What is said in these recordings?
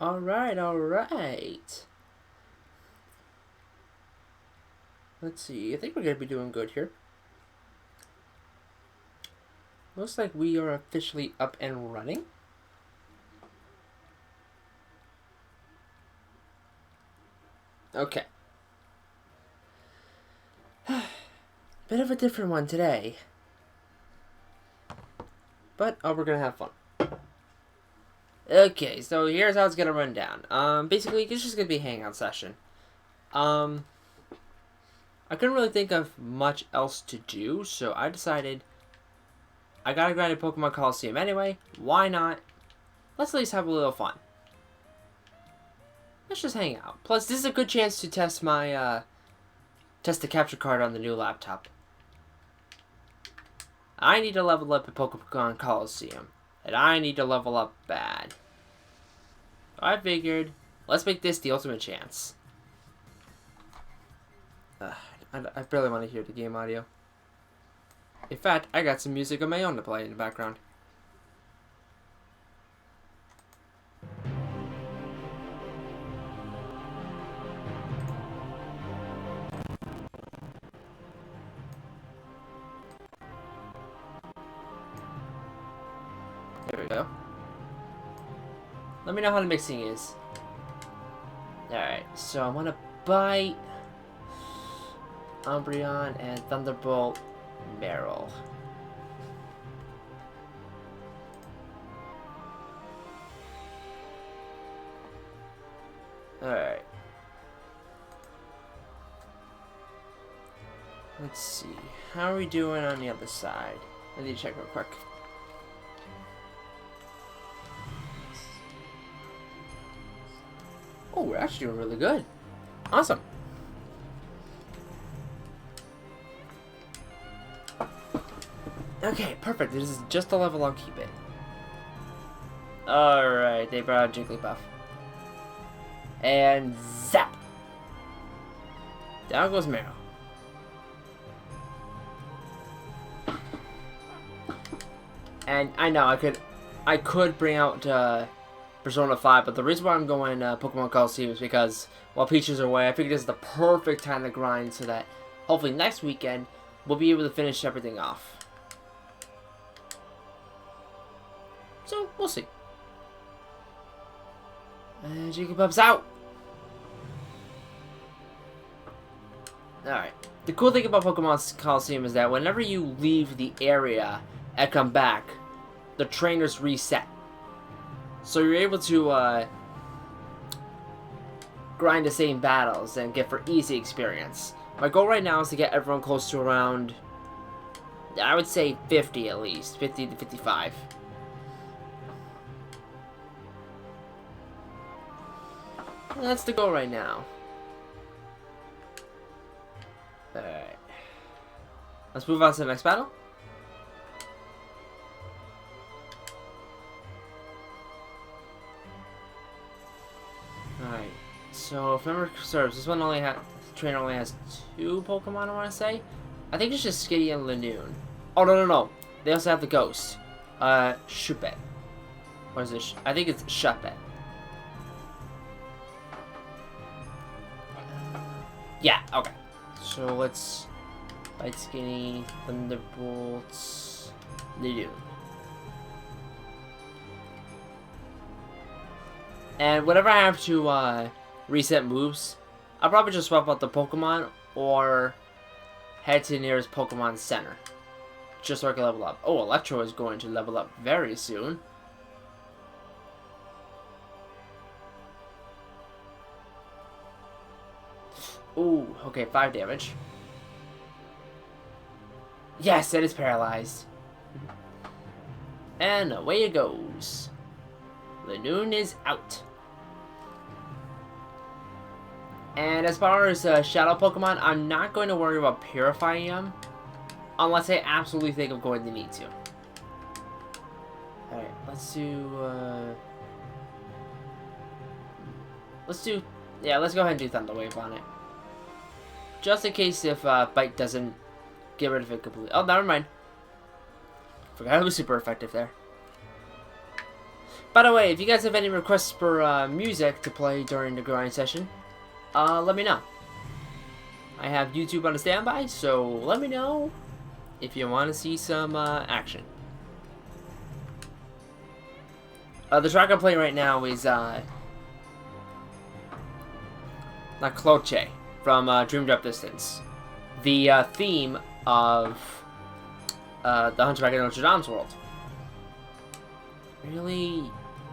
Alright, alright. Let's see. I think we're going to be doing good here. Looks like we are officially up and running. Okay. Bit of a different one today. But, we're going to have fun. Okay, so here's how it's going to run down. Basically, it's just going to be a hangout session. I couldn't really think of much else to do, so I decided I gotta grind a Pokemon Colosseum anyway. Why not? Let's at least have a little fun. Let's just hang out. Plus, this is a good chance to test my, test the capture card on the new laptop. I need to level up at Pokemon Colosseum. And I need to level up bad. I figured, let's make this the ultimate chance. I barely want to hear the game audio. In fact, I got some music of my own to play in the background. There we go. Let me know how the mixing is. Alright, so I'm gonna bite Umbreon and Thunderbolt Meryl. Alright. Let's see. How are we doing on the other side? I need to check real quick. Oh, we're actually doing really good. Awesome. Okay, perfect. This is just the level I'll keep it. Alright, they brought out Jigglypuff. And zap! Down goes Meryl. And I know I could bring out Persona 5, but the reason why I'm going Pokemon Colosseum is because while Peaches are away, I figured this is the perfect time to grind so that hopefully next weekend we'll be able to finish everything off. So, we'll see. Jigglypuff's out! Alright. The cool thing about Pokemon Colosseum is that whenever you leave the area and come back, the trainers reset. So you're able to grind the same battles and get for easy experience. My goal right now is to get everyone close to around, I would say 50 at least. 50 to 55. That's the goal right now. Alright. Let's move on to the next battle. Alright. So, if memory serves, this one only has... trainer only has 2 Pokemon, I want to say. I think it's just Skitty and Lanoon. Oh, no. They also have the Ghost. Shuppet. What is it? I think it's Shuppet. Yeah, okay. So let's fight Skinny, Thunderbolts, Lanoon. And whenever I have to reset moves, I'll probably just swap out the Pokemon or head to the nearest Pokemon Center. Just so I can level up. Oh, Electro is going to level up very soon. Ooh, okay, 5 damage. Yes, it is paralyzed. And away it goes. Lanoon is out. And as far as Shadow Pokemon, I'm not going to worry about purifying them unless I absolutely think I'm going to need to. Alright, let's go ahead and do Thunder Wave on it. Just in case if Bite doesn't get rid of it completely. Oh, never mind. Forgot it was super effective there. By the way, if you guys have any requests for music to play during the grind session, let me know. I have YouTube on a standby, so let me know if you want to see some action. The track I'm playing right now is La Cloche from Dreamed Up Distance. The theme of the Hunchback of Notre Dame's world. Really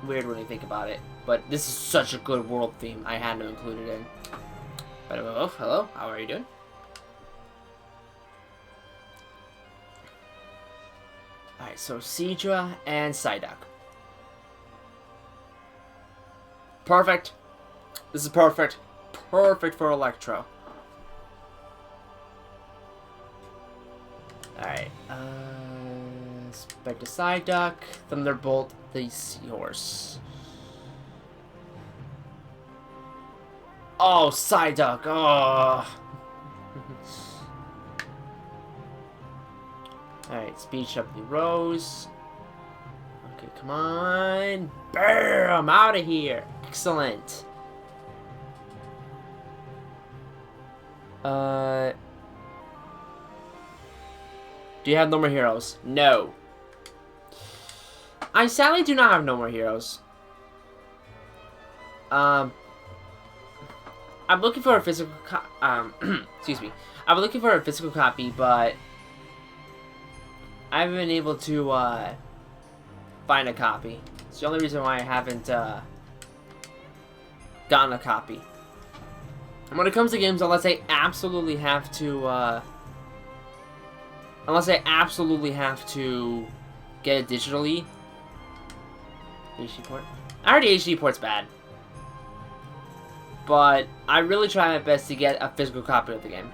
weird when you think about it, but this is such a good world theme, I had to include it in. But oh, hello, how are you doing? Alright, so Cedra and Psyduck. Perfect. This is perfect. Perfect for Electro. Alright, Spectre Psyduck, Thunderbolt the Seahorse. Oh, Psyduck, oh! Alright, Speech Up the Rose. Okay, come on. Bam! Out of here. Excellent. Do you have no more heroes? No. I sadly do not have no more heroes. I'm looking for a physical excuse me. I'm looking for a physical copy, but I haven't been able to find a copy. It's the only reason why I haven't gotten a copy. And when it comes to games, unless I absolutely have to get it digitally. HD port. I heard the HD port's bad. But I really try my best to get a physical copy of the game.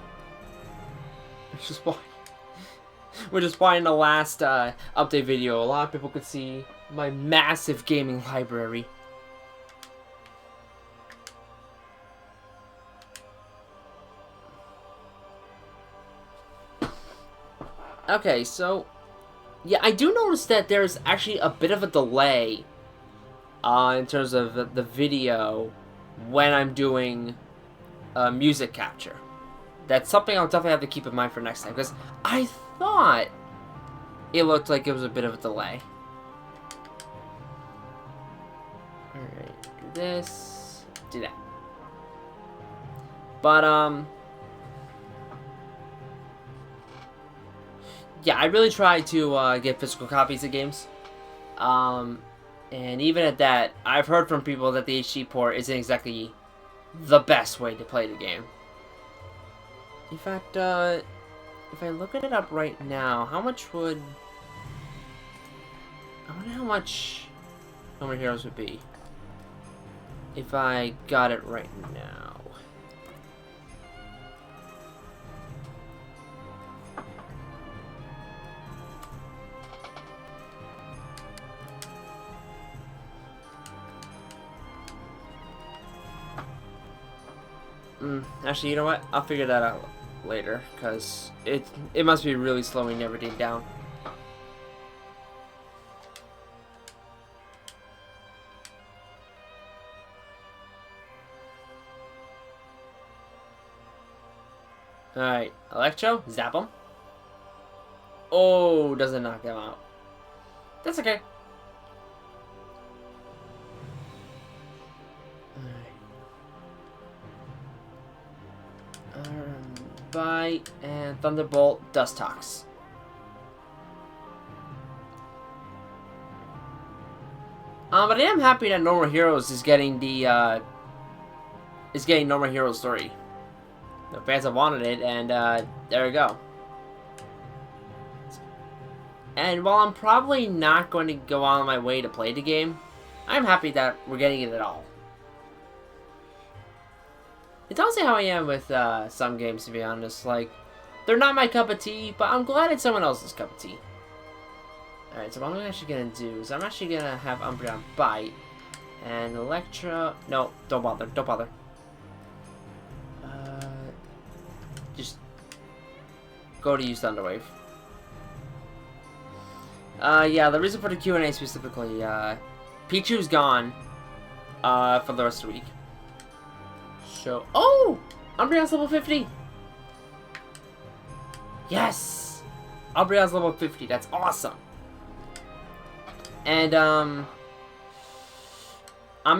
Which is why in the last update video, a lot of people could see my massive gaming library. Okay, so yeah, I do notice that there's actually a bit of a delay in terms of the video when I'm doing music capture. That's something I'll definitely have to keep in mind for next time, because I thought it looked like it was a bit of a delay. Alright, do this, do that. But, yeah, I really try to get physical copies of games. And even at that, I've heard from people that the HD port isn't exactly the best way to play the game. In fact, if I look it up right now, how much would... I wonder how much No More Heroes would be if I got it right now. Actually, you know what? I'll figure that out later, because it must be really slowing everything down. Alright, Electro, zap him. Oh, doesn't knock him out. That's okay. Bite and Thunderbolt Dustox. But I am happy that No More Heroes is getting the No More Heroes 3. The fans have wanted it, and there we go. And while I'm probably not going to go on my way to play the game, I'm happy that we're getting it at all. It's honestly how I am with some games, to be honest. Like, they're not my cup of tea, but I'm glad it's someone else's cup of tea. Alright, so what I'm actually going to do is I'm actually going to have Umbreon Bite. And Electro... No, don't bother. Don't bother. Just go to use Thunder Wave. Yeah, the reason for the Q&A specifically, Pichu's gone for the rest of the week. So, oh! Umbreon's level 50! Yes! Umbreon's level 50, that's awesome! And, I'm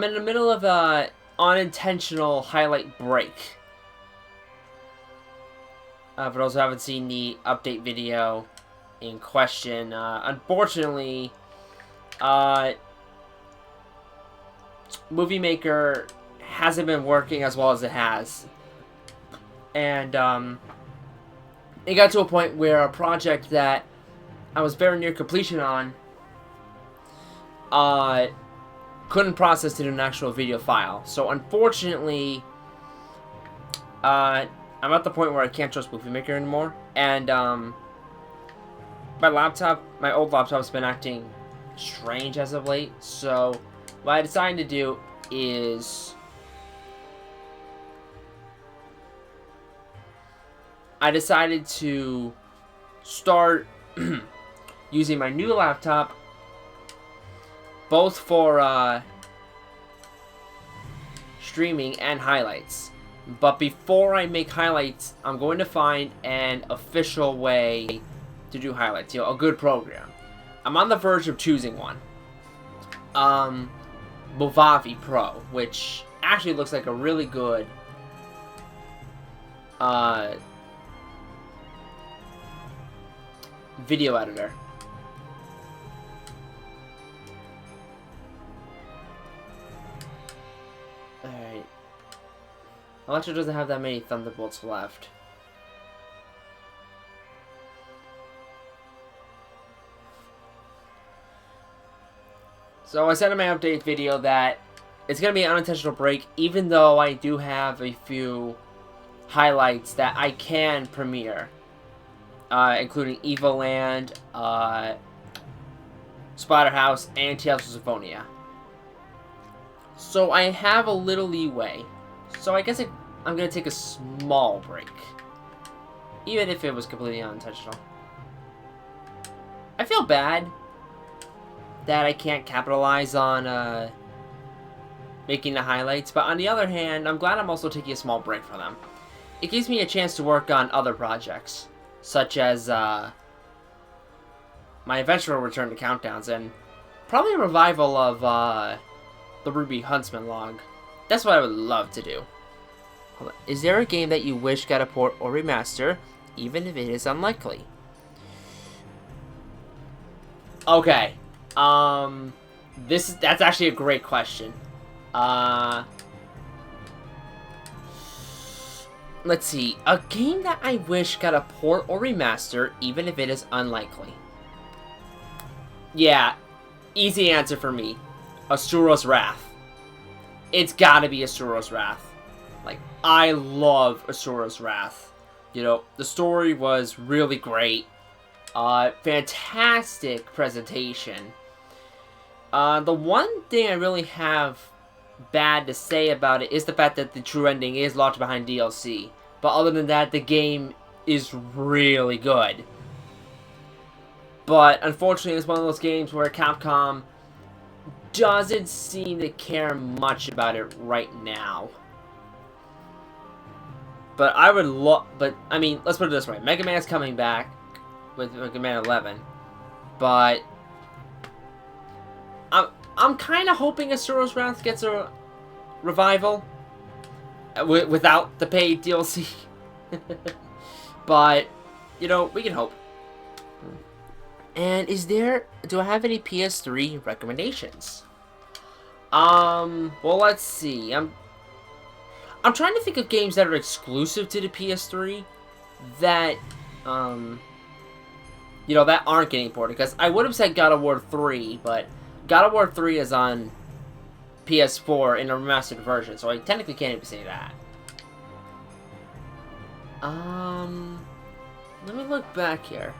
in the middle of a unintentional highlight break. For those who haven't seen the update video in question, unfortunately, Movie Maker hasn't been working as well as it has. And, it got to a point where a project that I was very near completion on, couldn't process it in an actual video file. So, unfortunately, I'm at the point where I can't trust Movie Maker anymore. And, my old laptop's been acting strange as of late. So, what I decided to do is I decided to start using my new laptop both for streaming and highlights. But before I make highlights, I'm going to find an official way to do highlights. You know, a good program. I'm on the verge of choosing one. Movavi Pro, which actually looks like a really good video editor. Alright. Electro doesn't have that many Thunderbolts left. So I said in my update video that it's going to be an unintentional break, even though I do have a few highlights that I can premiere. Including Evoland, Splatterhouse, and Tales of Symphonia. So I have a little leeway. So I guess I'm going to take a small break. Even if it was completely unintentional. I feel bad that I can't capitalize on making the highlights, but on the other hand, I'm glad I'm also taking a small break from them. It gives me a chance to work on other projects, such as my eventual return to Countdowns, and probably a revival of the Ruby Huntsman log. That's what I would love to do. Is there a game that you wish got a port or remaster, even if it is unlikely? Okay. That's actually a great question. Let's see. A game that I wish got a port or remaster, even if it is unlikely. Yeah, easy answer for me. Asuro's Wrath. It's gotta be Asuro's Wrath. Like, I love Asuro's Wrath. You know, the story was really great. Fantastic presentation. The one thing I really have bad to say about it is the fact that the true ending is locked behind DLC. But other than that, the game is really good. But unfortunately, it's one of those games where Capcom doesn't seem to care much about it right now. But I would but I mean, let's put it this way: Mega Man is coming back with Mega Man 11, but I'm kind of hoping Asuro's Wrath gets a revival without the paid DLC. But you know, we can hope. And do I have any PS3 recommendations? Well, let's see. I'm trying to think of games that are exclusive to the PS3 that, you know, that aren't getting ported. Because I would have said God of War 3, but God of War 3 is on PS4 in a remastered version, so I technically can't even say that. Let me look back here.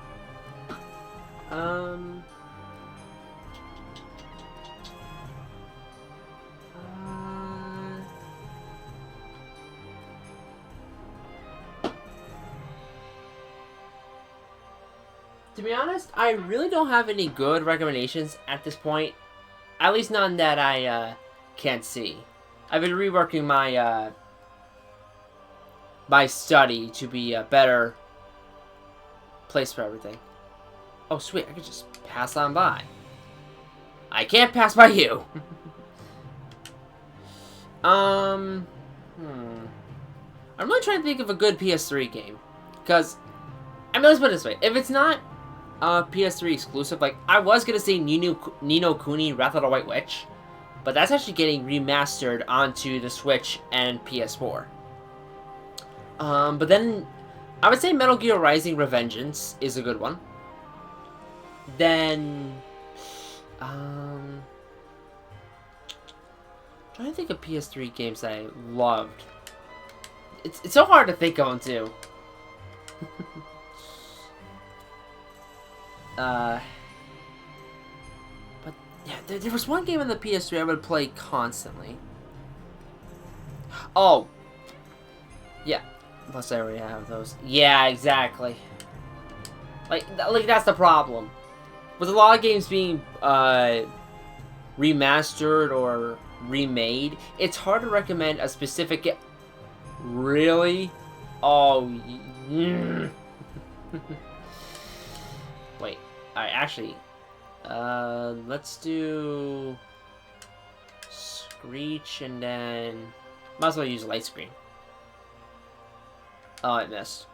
To be honest, I really don't have any good recommendations at this point. At least none that I can't see. I've been reworking my my study to be a better place for everything. Oh, sweet. I could just pass on by. I can't pass by you. I'm really trying to think of a good PS3 game. Because, I mean, let's put it this way. If it's not PS3 exclusive, like, I was going to say Ni no Kuni Wrath of the White Witch. But that's actually getting remastered onto the Switch and PS4. But then, I would say Metal Gear Rising Revengeance is a good one. Then, trying to think of PS3 games that I loved. It's so hard to think of them, too. But, yeah, there was one game on the PS3 I would play constantly. Oh! Yeah. Plus I already have those. Yeah, exactly. Like that's the problem. With a lot of games being, remastered or remade, it's hard to recommend a specific game. Really? Oh. Wait. Alright, actually. Let's do Screech and then might as well use Light Screen. Oh, I missed.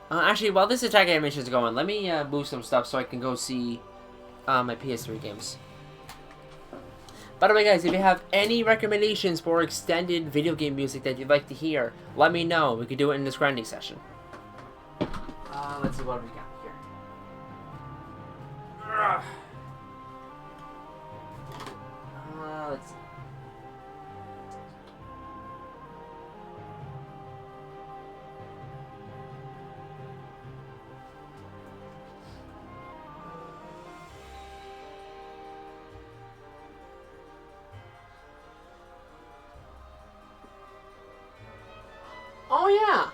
Actually, while this attack animation is going, let me move some stuff so I can go see my PS3 games. By the way, guys, if you have any recommendations for extended video game music that you'd like to hear, let me know. We could do it in this grinding session. Let's see what we got here. Let's see. Oh, yeah.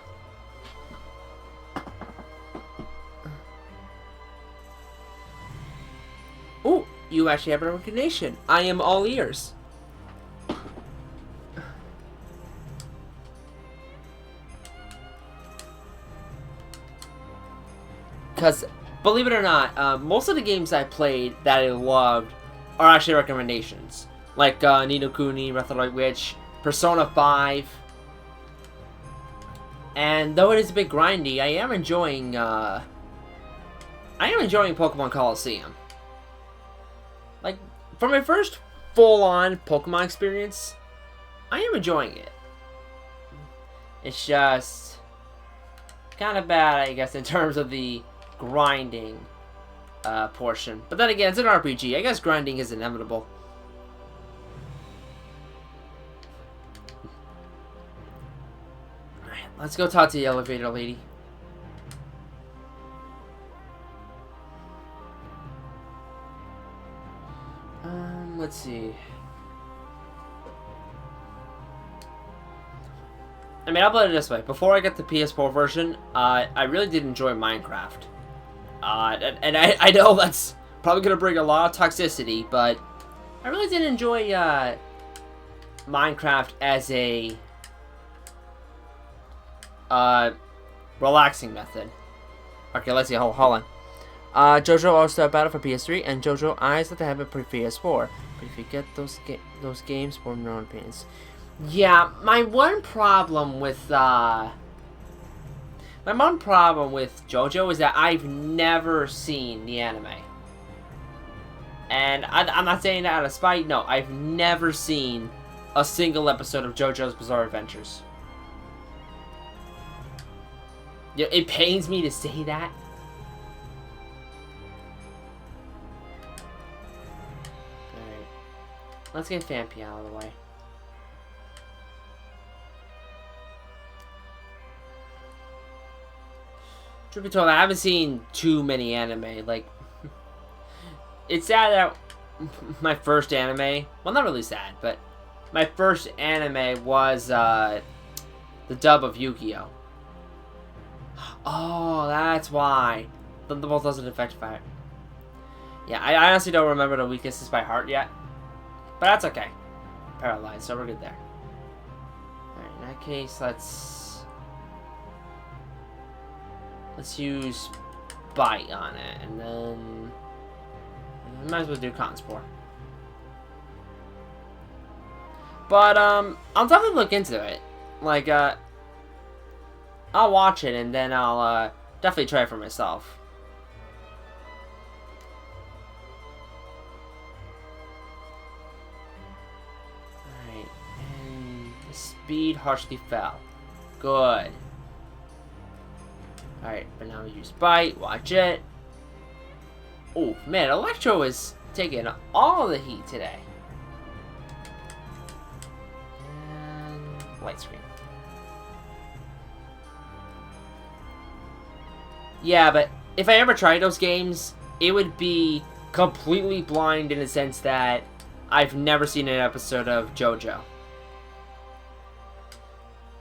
Oh, you actually have a recognition. I am all ears. Because, believe it or not, most of the games I played that I loved are actually recommendations. Like Ni no Kuni, Wrath of the White Witch, Persona 5. And though it is a bit grindy, I am enjoying Pokemon Colosseum. Like, for my first full-on Pokemon experience, I am enjoying it. It's just kind of bad, I guess, in terms of the grinding portion. But then again, it's an RPG. I guess grinding is inevitable. Alright, let's go talk to the elevator lady. Let's see. I mean, I'll put it this way. Before I got the PS4 version, I really did enjoy Minecraft. And I know that's probably going to bring a lot of toxicity, but I really did enjoy Minecraft as a relaxing method. Okay, let's see. Hold on. JoJo All-Star Battle for PS3 and JoJo Eyes that have it for PS4. But if you get those games, form your own opinions. Yeah, my one problem with JoJo is that I've never seen the anime. And I'm not saying that out of spite. No, I've never seen a single episode of JoJo's Bizarre Adventures. Yeah, it pains me to say that. Alright. Let's get Fampi out of the way. Truth be told, I haven't seen too many anime. Like, it's sad that my first anime, well, not really sad, but my first anime was the dub of Yu-Gi-Oh! Oh, that's why. Thunderbolt doesn't affect fire. Yeah, I honestly don't remember the weaknesses by heart yet. But that's okay. Paralyzed, so we're good there. Alright, in that case, let's use Bite on it, and then might as well do Cotton Spore. But I'll definitely look into it. Like I'll watch it and then I'll definitely try it for myself. Alright, and the speed harshly fell. Good. Alright, but now we use Bite, watch it. Oh man, Electro is taking all the heat today. And light screen. Yeah, but if I ever tried those games, it would be completely blind in the sense that I've never seen an episode of JoJo.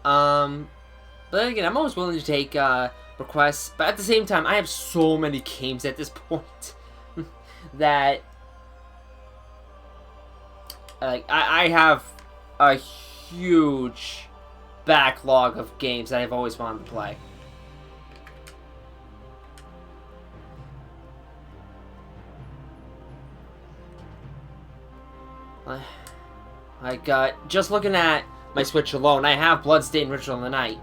But then again, I'm always willing to take requests, but at the same time, I have so many games at this point that like I have a huge backlog of games that I've always wanted to play. Like, just looking at my Switch alone, I have Bloodstained Ritual of the Night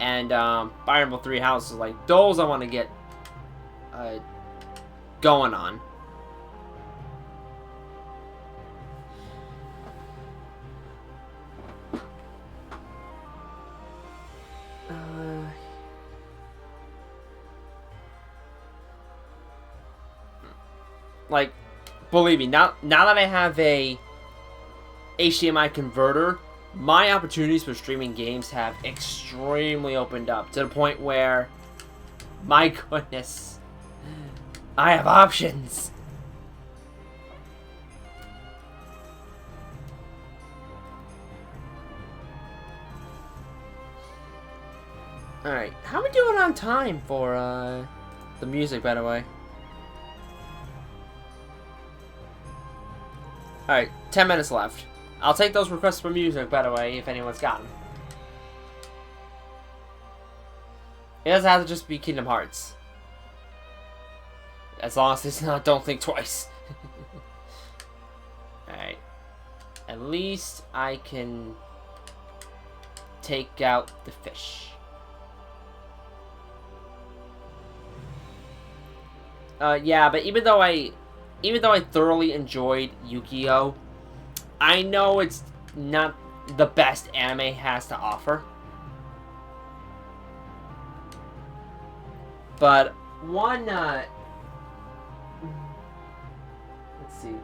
and Fire Emblem Three Houses. Like, those I want to get going on. Like, believe me, now that I have a HDMI converter, my opportunities for streaming games have extremely opened up to the point where, my goodness, I have options. Alright, how are we doing on time for the music, by the way? Alright, 10 minutes left. I'll take those requests for music, by the way, if anyone's got them. It doesn't have to just be Kingdom Hearts. As long as it's not Don't Think Twice. Alright. At least I can take out the fish. Yeah, but even though I thoroughly enjoyed Yu-Gi-Oh!, I know it's not the best anime has to offer. But one, let's see.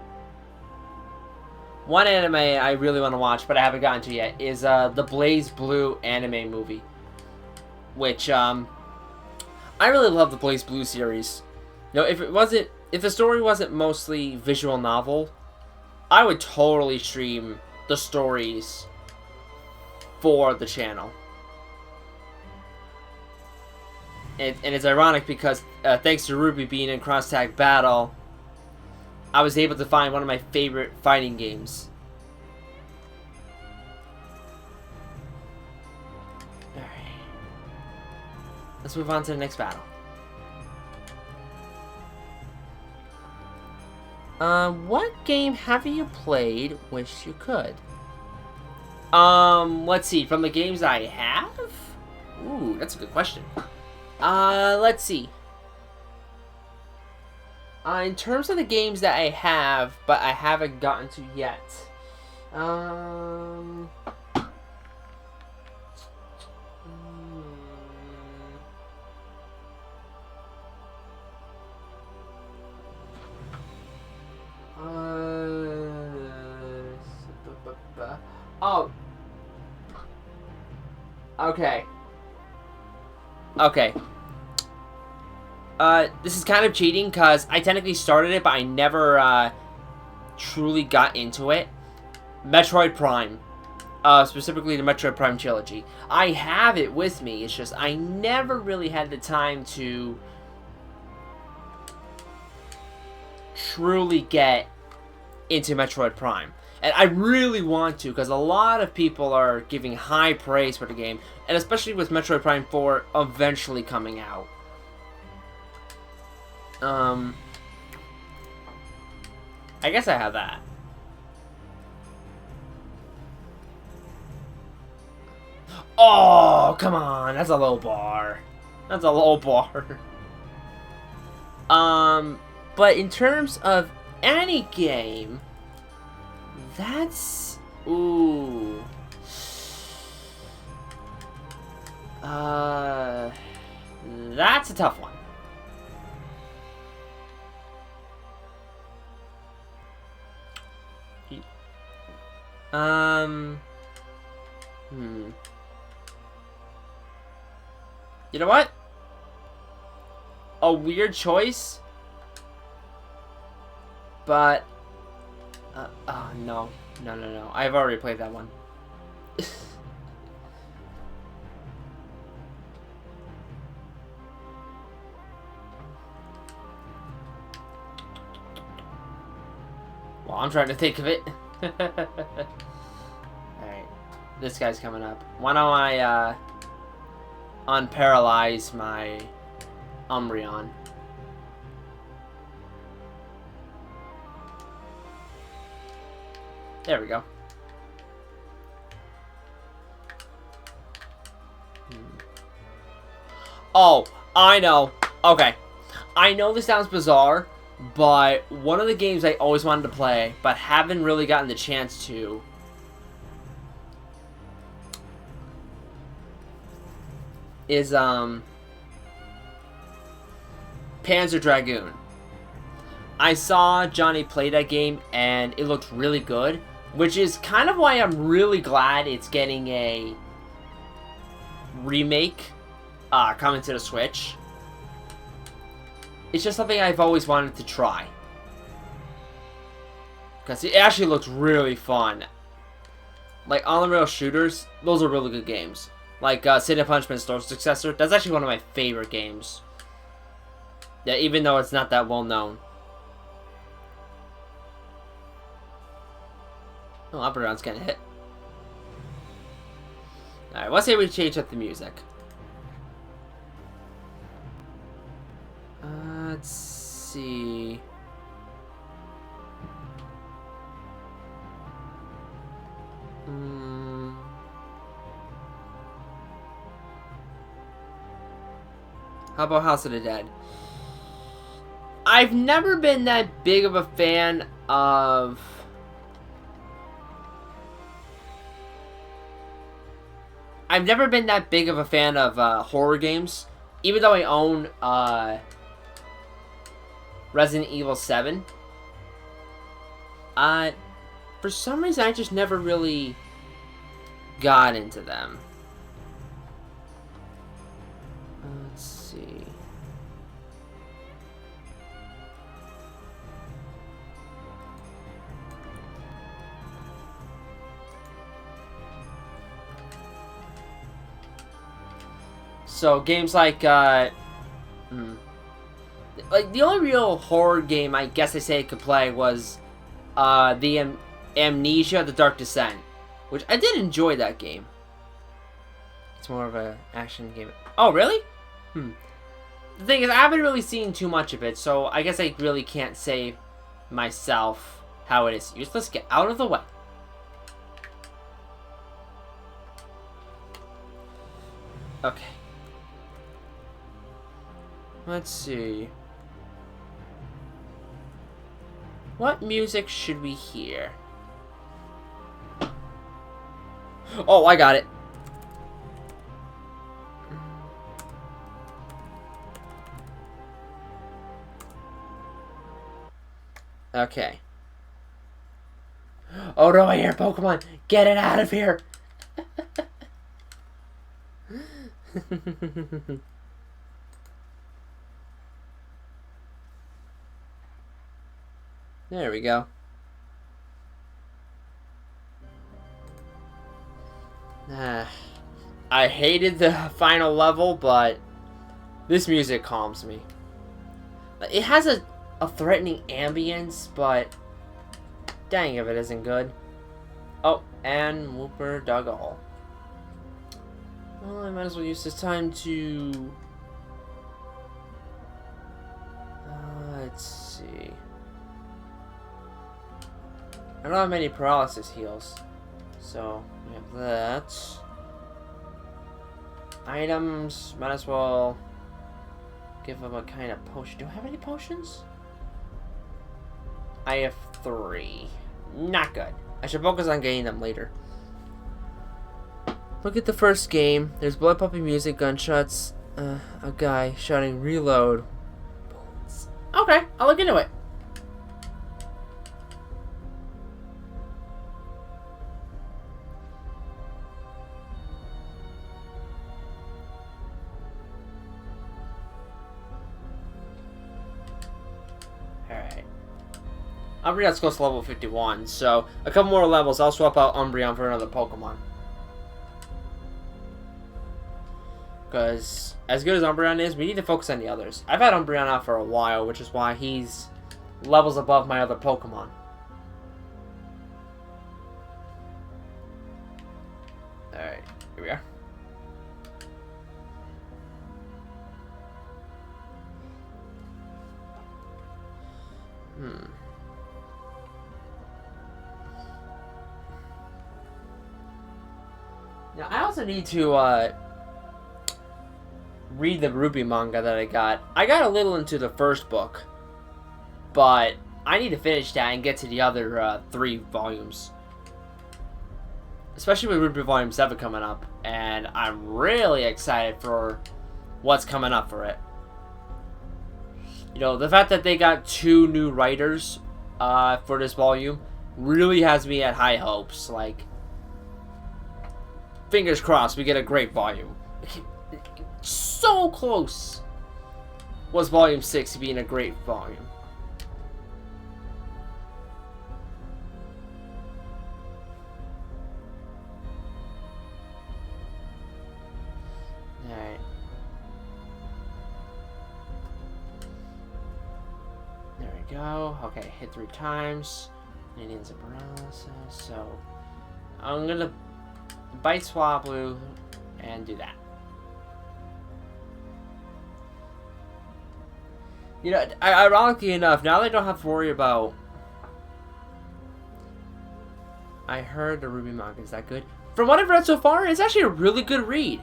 One anime I really want to watch, but I haven't gotten to yet, is the Blaze Blue anime movie. Which, I really love the Blaze Blue series. You know, if the story wasn't mostly visual novel, I would totally stream the stories for the channel. And it's ironic because thanks to Ruby being in Cross Tag Battle, I was able to find one of my favorite fighting games. Alright. Let's move on to the next battle. What game have you played? Wish you could. Let's see. From the games I have? Ooh, that's a good question. Let's see. In terms of the games that I have, but I haven't gotten to yet. Oh. Okay. Okay. This is kind of cheating because I technically started it, but I never truly got into it. Metroid Prime. Specifically the Metroid Prime trilogy. I have it with me, it's just I never really had the time to truly get into Metroid Prime. And I really want to, because a lot of people are giving high praise for the game, and especially with Metroid Prime 4 eventually coming out. I guess I have that. Oh, come on. That's a low bar. That's a low bar. But in terms of any game, that's... Ooh. That's a tough one. You know what? A weird choice. But... oh, no. No. I've already played that one. Well, I'm trying to think of it. Alright. This guy's coming up. Why don't I, unparalyze my Umbreon? There we go. Oh, I know. Okay. I know this sounds bizarre, but one of the games I always wanted to play, but haven't really gotten the chance to, is, Panzer Dragoon. I saw Johnny play that game, and it looked really good, which is kind of why I'm really glad it's getting a remake coming to the Switch. It's just something I've always wanted to try. Because it actually looks really fun. Like, on-the-rail shooters, those are really good games. Like, City Punishment Store's successor, that's actually one of my favorite games. Yeah, even though it's not that well known. Oh, Umbreon's getting hit. Alright, let's say we change up the music. Let's see. How about House of the Dead? I've never been that big of a fan of... I've never been that big of a fan of horror games. Even though I own Resident Evil 7. For some reason, I just never really got into them. Let's see. So, games like, the only real horror game I guess I say I could play was, the Amnesia, The Dark Descent. Which, I did enjoy that game. It's more of an action game. Oh, really? The thing is, I haven't really seen too much of it, so I guess I really can't say myself how it is. Let's get out of the way. Okay. Let's see. What music should we hear? Oh, I got it. Okay. Oh no, I hear Pokemon. Get it out of here. There we go. I hated the final level, but this music calms me. It has a a threatening ambience, but dang if it isn't good. Oh, and Whooper dug a hole. Well, I might as well use this time to... let's see. I don't have many paralysis heals. So, we have that. Items, might as well give them a kind of potion. Do I have any potions? I have 3. Not good. I should focus on getting them later. Look at the first game. There's blood pumping music, gunshots, a guy shouting reload. Okay, I'll look into it. Alright. Umbreon's close to level 51, so a couple more levels, I'll swap out Umbreon for another Pokemon. Because, as good as Umbreon is, we need to focus on the others. I've had Umbreon out for a while, which is why he's levels above my other Pokemon. Alright, here we are. Now, I also need to, read the Ruby manga that I got. I got a little into the first book, but I need to finish that and get to the other 3 volumes. Especially with Ruby Volume 7 coming up, and I'm really excited for what's coming up for it. You know, the fact that they got 2 new writers for this volume really has me at high hopes. Like, fingers crossed we get a great volume. So close was Volume 6 being a great volume. Alright. There we go. Okay, hit 3 times. Indians and paralysis. So, I'm gonna bite Swablu and do that. You know, ironically enough, now that I don't have to worry about... I heard the Ruby manga is that good. From what I've read so far, it's actually a really good read.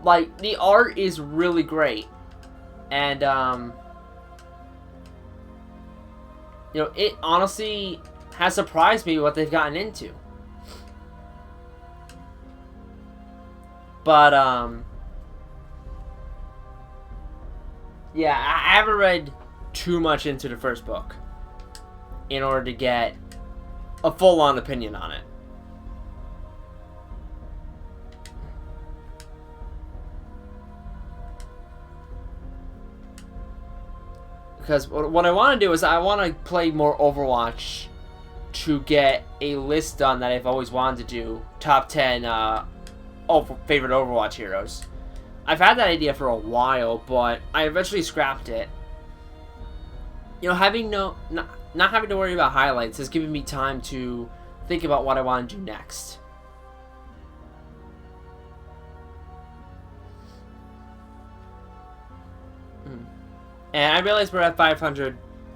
Like, the art is really great. And, you know, it honestly has surprised me what they've gotten into. But, yeah, I haven't read too much into the first book in order to get a full-on opinion on it. Because what I want to do is I want to play more Overwatch to get a list done that I've always wanted to do. Top 10 favorite Overwatch heroes. I've had that idea for a while, but I eventually scrapped it. You know, not having to worry about highlights has given me time to think about what I want to do next. And I realize we're at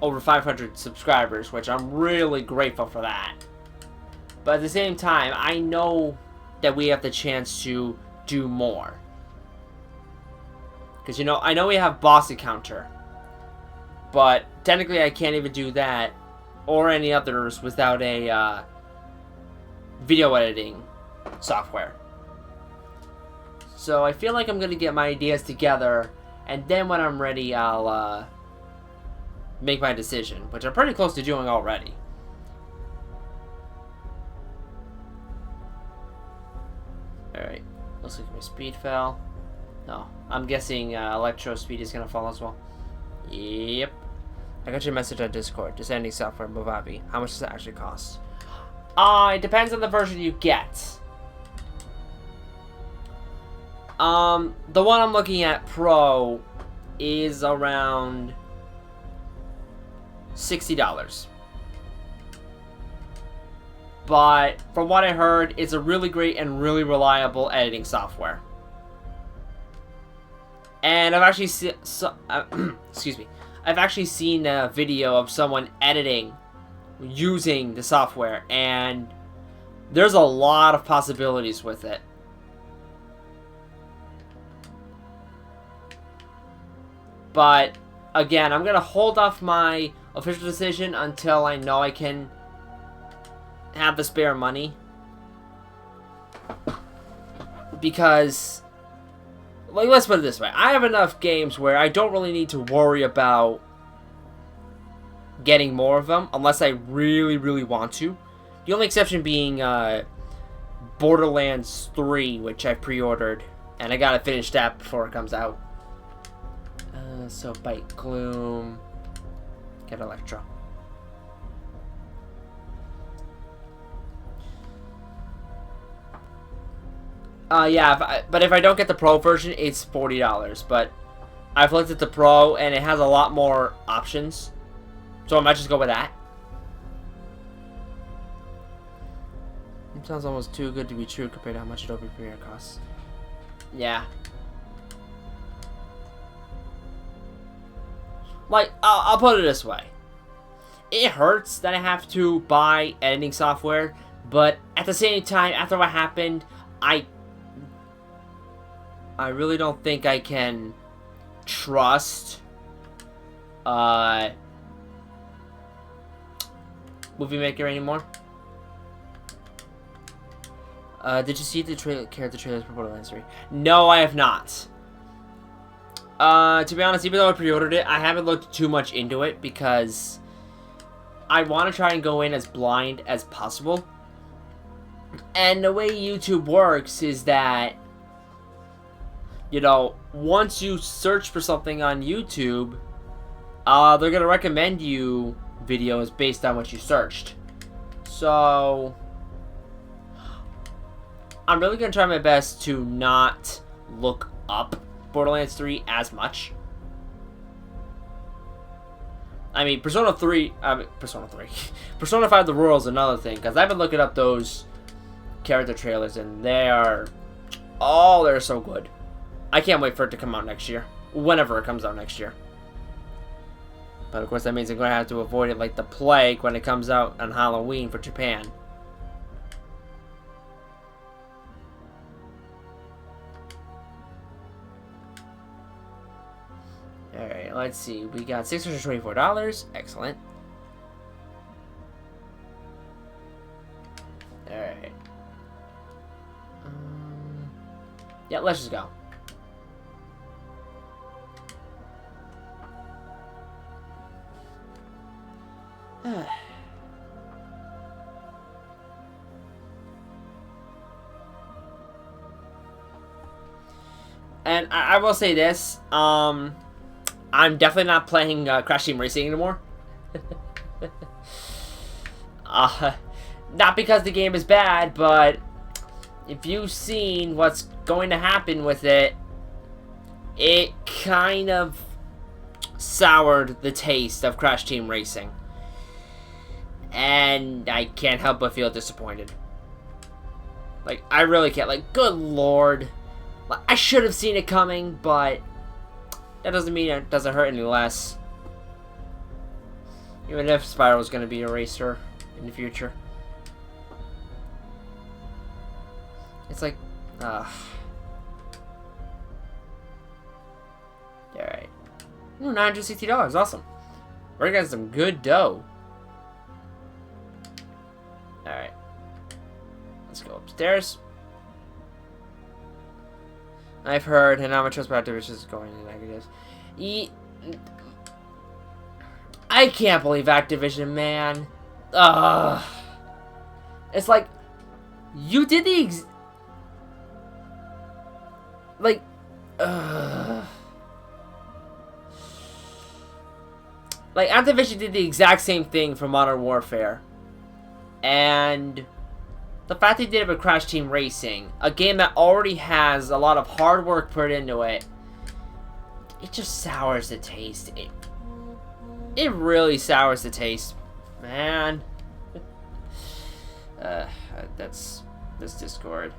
over 500 subscribers, which I'm really grateful for that. But at the same time, I know that we have the chance to do more. Because, you know, I know we have boss encounter, but technically I can't even do that or any others without a video editing software. So I feel like I'm going to get my ideas together, and then when I'm ready, I'll make my decision, which I'm pretty close to doing already. Alright, looks like my speed fell. No, I'm guessing Electro speed is going to fall as well. Yep. I got your message on Discord. Descending software, Movavi. How much does it actually cost? It depends on the version you get. The one I'm looking at, Pro, is around $60. But from what I heard, it's a really great and really reliable editing software. And I've actually excuse me. I've actually seen a video of someone editing using the software, and there's a lot of possibilities with it. But again, I'm gonna hold off my official decision until I know I can have the spare money, because, like, let's put it this way, I have enough games where I don't really need to worry about getting more of them unless I really, really want to. The only exception being Borderlands 3, which I pre-ordered, and I gotta finish that before it comes out. So Bite Gloom, get Electro. Yeah, but if I don't get the Pro version, it's $40. But I've looked at the Pro, and it has a lot more options, so I might just go with that. It sounds almost too good to be true compared to how much Adobe Premiere costs. Yeah. Like, I'll put it this way. It hurts that I have to buy editing software, but at the same time, after what happened, I really don't think I can trust Movie Maker anymore. Did you see the character trailers for Borderlands 3? No, I have not. To be honest, even though I pre-ordered it, I haven't looked too much into it because I want to try and go in as blind as possible. And the way YouTube works is that, you know, once you search for something on YouTube, they're going to recommend you videos based on what you searched. So I'm really going to try my best to not look up Borderlands 3 as much. I mean, Persona 5 The Royal is another thing, because I've been looking up those character trailers, and they're so good. I can't wait for it to come out next year, whenever it comes out next year. But of course that means I'm going to have to avoid it like the plague when it comes out on Halloween for Japan. Alright, let's see. We got $624. Excellent. Alright. Yeah, let's just go. And I will say this, I'm definitely not playing Crash Team Racing anymore. Not because the game is bad, but if you've seen what's going to happen with it, it kind of soured the taste of Crash Team Racing. And I can't help but feel disappointed. Like, I really can't. Like, good lord. Like, I should have seen it coming, but that doesn't mean it doesn't hurt any less. Even if Spyro was going to be a racer in the future. It's like, Alright. Ooh, $960, awesome. We're getting some good dough. Alright. Let's go upstairs. I've heard, and how much trust Activision is going in negatives. I can't believe Activision, man. It's like, you did the like, Activision did the exact same thing for Modern Warfare. And the fact they did it with Crash Team Racing, a game that already has a lot of hard work put into it, it just sours the taste. It really sours the taste, man. That's Discord.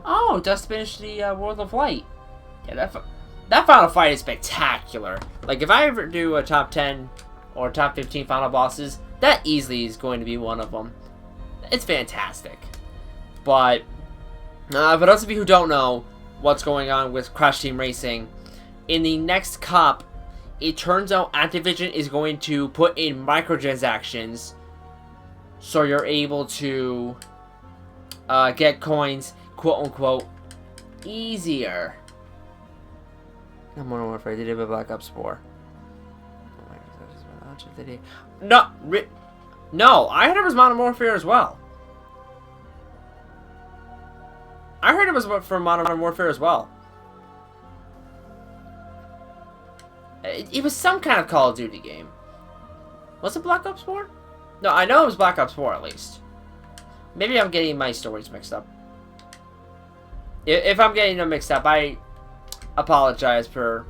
Oh, just finished the World of Light. Yeah, that final fight is spectacular. Like, if I ever do a top 10 or top 15 final bosses, that easily is going to be one of them. It's fantastic. But for those of you who don't know what's going on with Crash Team Racing, in the next COP, it turns out Activision is going to put in microtransactions so you're able to get coins, quote-unquote, easier. I'm more afraid they did a Black Ops 4. No, no, I heard it was Modern Warfare as well. I heard it was for Modern Warfare as well. It was some kind of Call of Duty game. Was it Black Ops 4? No, I know it was Black Ops 4 at least. Maybe I'm getting my stories mixed up. If I'm getting them mixed up, I apologize for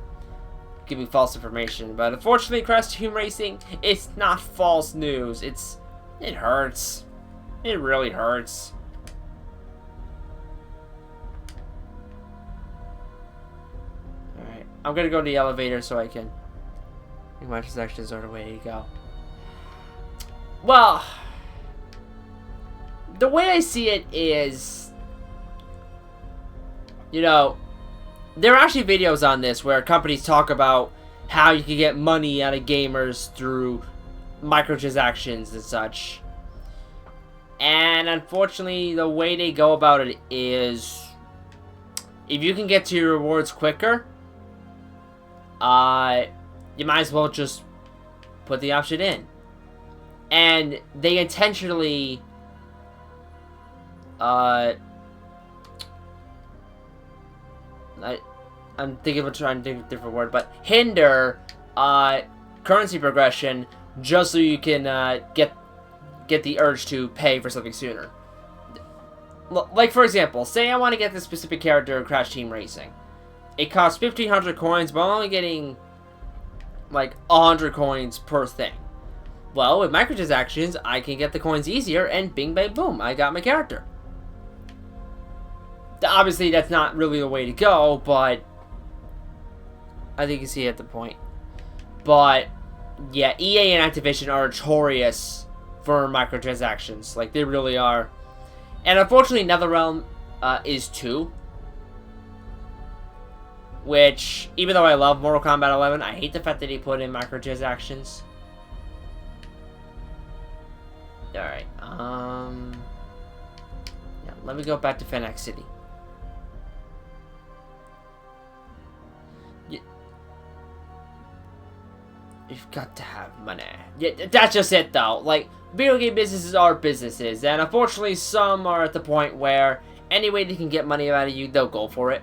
giving false information. But unfortunately, Crash Team Racing, it's not false news. It hurts. It really hurts. Alright, I'm gonna go to the elevator so I can... I think my transactions are the way to go. Well, the way I see it is, you know, there are actually videos on this where companies talk about how you can get money out of gamers through microtransactions and such. And unfortunately, the way they go about it is, if you can get to your rewards quicker, you might as well just put the option in. And they intentionally I'm thinking of trying to think of a different word, but hinder currency progression just so you can get the urge to pay for something sooner. Like, for example, say I want to get this specific character in Crash Team Racing. It costs 1,500 coins, but I'm only getting like 100 coins per thing. Well, with microtransactions, I can get the coins easier, and bing, bang, boom, I got my character. Obviously, that's not really the way to go, but I think you see at the point. But yeah, EA and Activision are notorious for microtransactions. Like, they really are. And unfortunately, NetherRealm is too. Which, even though I love Mortal Kombat 11, I hate the fact that they put in microtransactions. Alright, yeah, let me go back to Fennec City. You've got to have money. Yeah, that's just it, though. Like, video game businesses are businesses, and unfortunately, some are at the point where any way they can get money out of you, they'll go for it.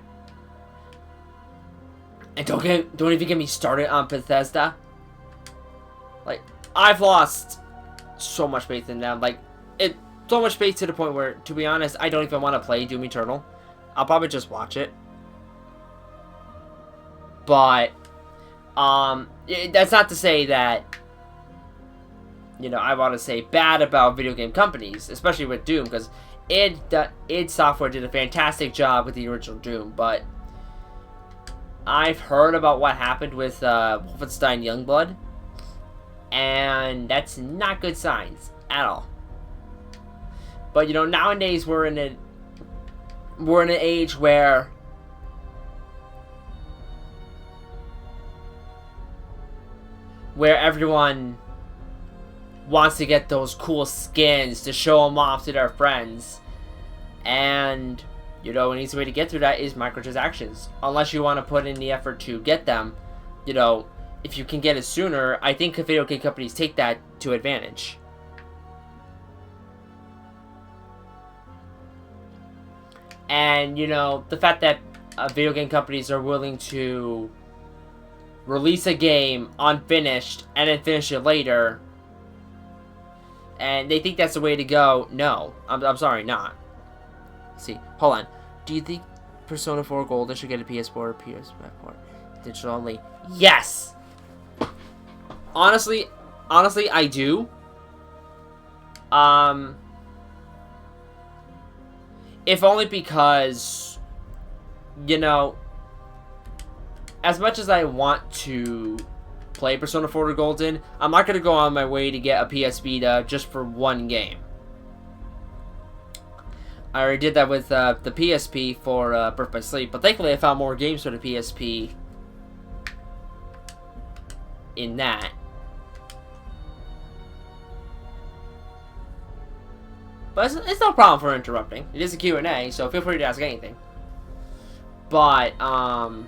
And don't even get me started on Bethesda. Like, I've lost so much faith in them. Like, so much faith to the point where, to be honest, I don't even want to play Doom Eternal. I'll probably just watch it. But that's not to say that, you know, I want to say bad about video game companies, especially with Doom, because id Software did a fantastic job with the original Doom. But I've heard about what happened with Wolfenstein Youngblood, and that's not good signs at all. But, you know, nowadays we're in an age where everyone wants to get those cool skins to show them off to their friends. And, you know, an easy way to get through that is microtransactions. Unless you want to put in the effort to get them, you know, if you can get it sooner, I think video game companies take that to advantage. And, you know, the fact that video game companies are willing to release a game unfinished and then finish it later, and they think that's the way to go, no. I'm sorry, not. See, hold on. Do you think Persona 4 Golden should get a PS4 or PS4? Digital only? Yes! Honestly, I do. If only because, you know, as much as I want to play Persona 4 Golden, I'm not going to go on my way to get a PS Vita just for one game. I already did that with the PSP for Birth by Sleep, but thankfully I found more games for the PSP in that. But it's no problem for interrupting. It is a Q&A, so feel free to ask anything. But, what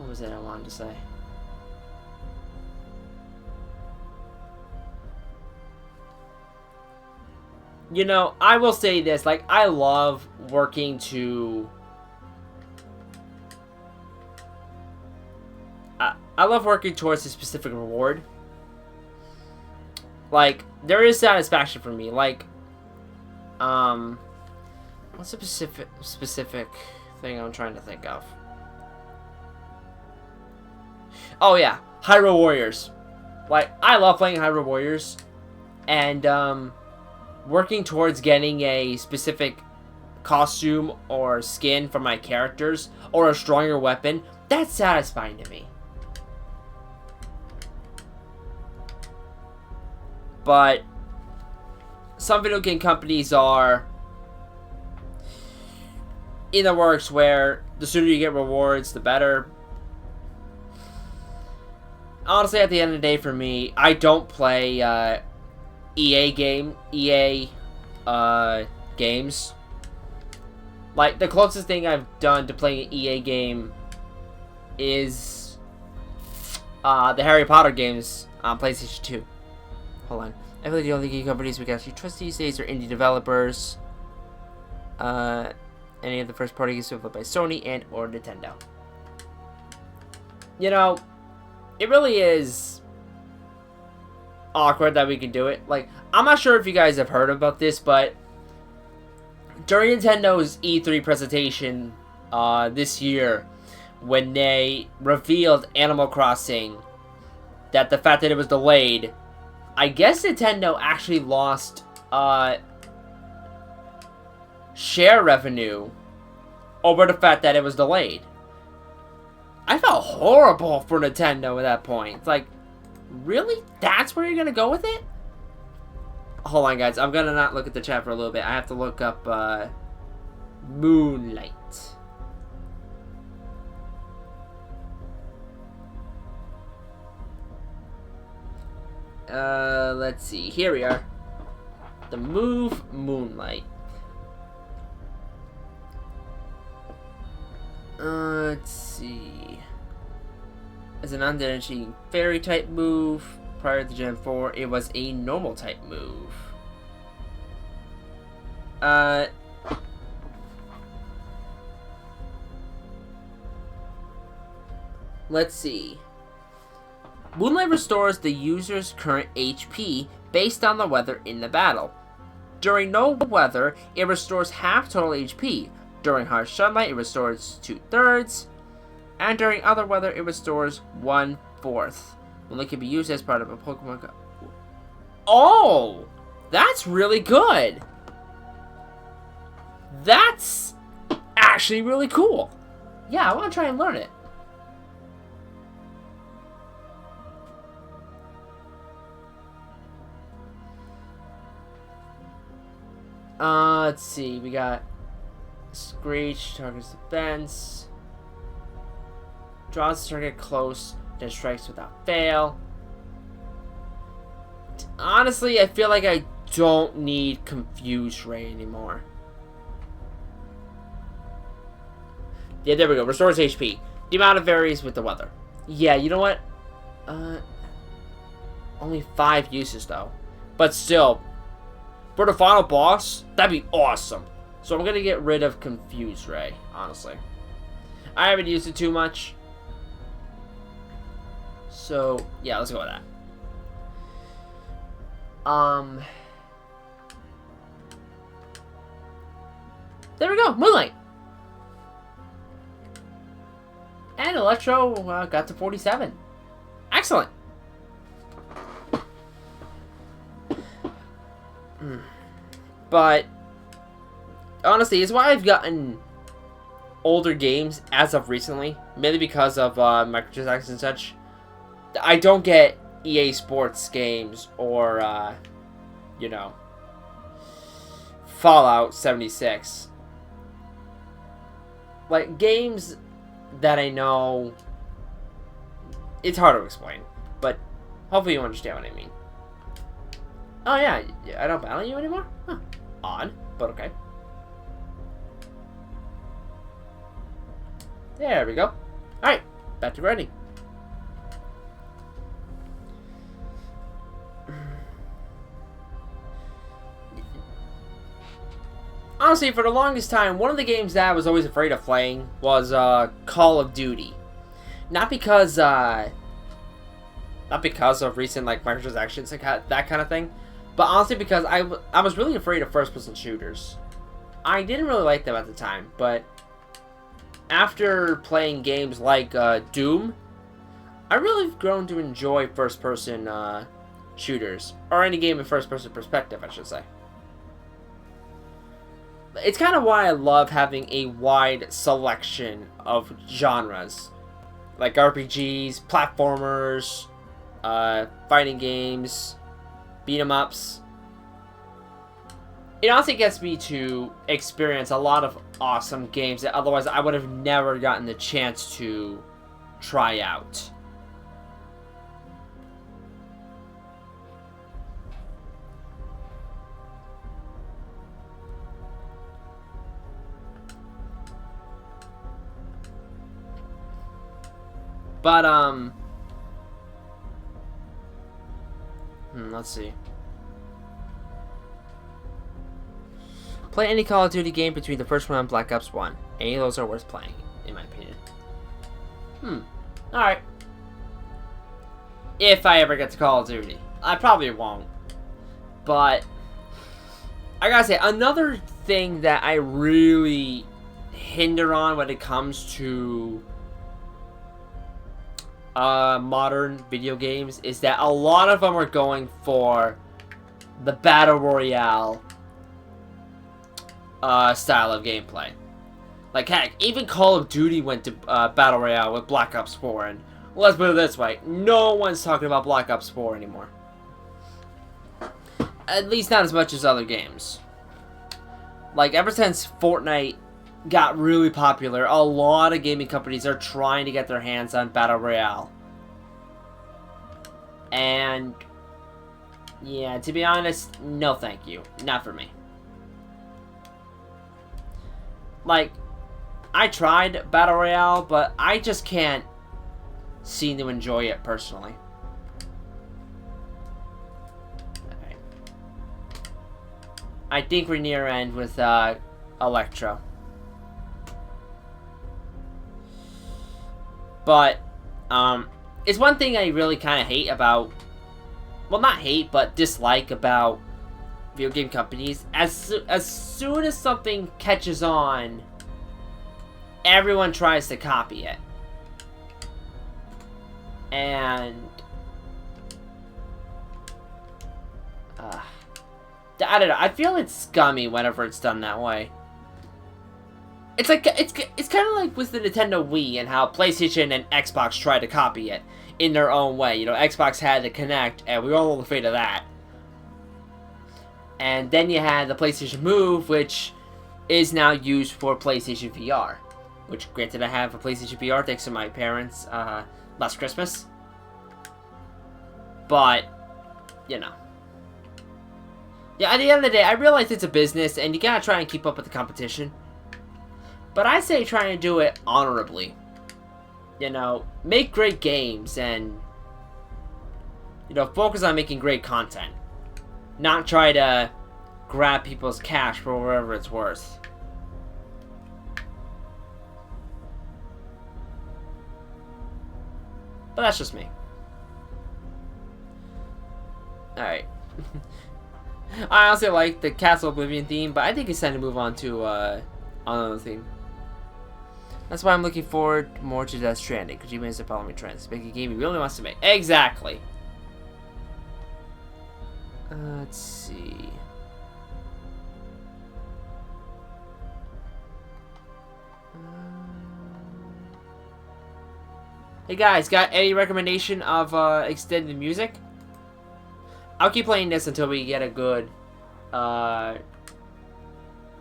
was it I wanted to say? You know, I will say this, like, I love working to... I love working towards a specific reward. Like, there is satisfaction for me. Like, what's a specific thing I'm trying to think of? Oh yeah, Hyrule Warriors. Like, I love playing Hyrule Warriors, and working towards getting a specific costume or skin for my characters or a stronger weapon, that's satisfying to me. But some video game companies are in the works where the sooner you get rewards, the better. Honestly, at the end of the day, for me, I don't play EA games. Like, the closest thing I've done to playing an EA game is the Harry Potter games on PlayStation 2. Hold on. I feel like the only game companies we can actually trust these days are indie developers. Any of the first party games developed by Sony and or Nintendo. You know, it really is awkward that we can do it. Like, I'm not sure if you guys have heard about this, but during Nintendo's E3 presentation this year, when they revealed Animal Crossing, that the fact that it was delayed, I guess Nintendo actually lost share revenue over the fact that it was delayed. I felt horrible for Nintendo at that point. It's like, really? That's where you're gonna go with it? Hold on, guys. I'm gonna not look at the chat for a little bit. I have to look up Moonlight. Let's see. Here we are. The move Moonlight. Let's see. As an undead fairy type move, prior to Gen 4, it was a normal type move. Let's see. Moonlight restores the user's current HP based on the weather in the battle. During no weather, it restores half total HP. During harsh sunlight, it restores 2/3. And during other weather, it restores 1/4. Moonlight can be used as part of a Pokemon. Oh! That's really good! That's actually really cool. Yeah, I want to try and learn it. Let's see. We got Screech, targets defense. Draws the target close, then strikes without fail. Honestly, I feel like I don't need Confuse Ray anymore. Yeah, there we go. Restores HP. The amount varies with the weather. Yeah, you know what? Only 5 uses, though. But still, for the final boss, that'd be awesome. So I'm going to get rid of Confuse Ray, honestly. I haven't used it too much. So, yeah, let's go with that. There we go, Moonlight. And a Electro got to 47. Excellent. But honestly, it's why I've gotten older games as of recently, mainly because of microtransactions and such. I don't get EA Sports games or, you know, Fallout 76. Like, games that I know... It's hard to explain, but hopefully you understand what I mean. Oh yeah, I don't battle you anymore? Huh. Odd, but okay. There we go. Alright, back to grinding. Honestly, for the longest time, one of the games that I was always afraid of playing was Call of Duty. Not because of recent like microtransactions and that kind of thing, but honestly because I was really afraid of first-person shooters. I didn't really like them at the time, but after playing games like Doom, I really have grown to enjoy first-person shooters, or any game in first-person perspective, I should say. It's kind of why I love having a wide selection of genres, like RPGs, platformers, fighting games, beat 'em ups. It honestly gets me to experience a lot of awesome games that otherwise I would have never gotten the chance to try out. But, let's see. Play any Call of Duty game between the first one and Black Ops 1. Any of those are worth playing, in my opinion. Alright. If I ever get to Call of Duty. I probably won't. But, I gotta say, another thing that I really hinder on when it comes to modern video games is that a lot of them are going for the Battle Royale style of gameplay. Like, heck, even Call of Duty went to Battle Royale with Black Ops 4, and let's put it this way, no one's talking about Black Ops 4 anymore. At least not as much as other games. Like, ever since Fortnite got really popular, a lot of gaming companies are trying to get their hands on Battle Royale. And yeah, to be honest, no thank you. Not for me. Like, I tried Battle Royale, but I just can't seem to enjoy it personally. Okay. I think we're near end with Electro. But, it's one thing I really kind of hate about, well, not hate, but dislike about video game companies. As soon as something catches on, everyone tries to copy it. And, I don't know, I feel it's scummy whenever it's done that way. It's like, it's kind of like with the Nintendo Wii and how PlayStation and Xbox tried to copy it in their own way. You know, Xbox had the Kinect, and we were all afraid of that. And then you had the PlayStation Move, which is now used for PlayStation VR. Which, granted, I have a PlayStation VR thanks to my parents last Christmas. But, you know. Yeah, at the end of the day, I realize it's a business, and you gotta try and keep up with the competition. But I say try and do it honorably. You know, make great games and, you know, focus on making great content. Not try to grab people's cash for whatever it's worth. But that's just me. Alright. I honestly like the Castle Oblivion theme, but I think it's time to move on to another theme. That's why I'm looking forward more to Death Stranding. Kojima is following trends. Make a game he really wants to make. Exactly. Let's see. Hey guys, got any recommendation of extended music? I'll keep playing this until we get a good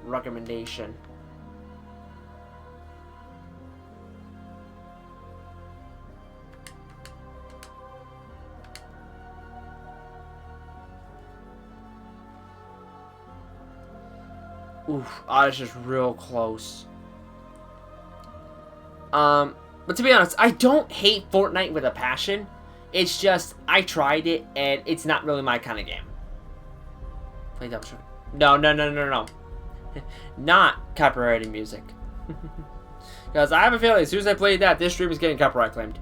recommendation. Oof, that's just real close. But to be honest, I don't hate Fortnite with a passion. It's just, I tried it, and it's not really my kind of game. Play double shot. No. Not copyrighted music. Because I have a feeling as soon as I play that, this stream is getting copyright claimed.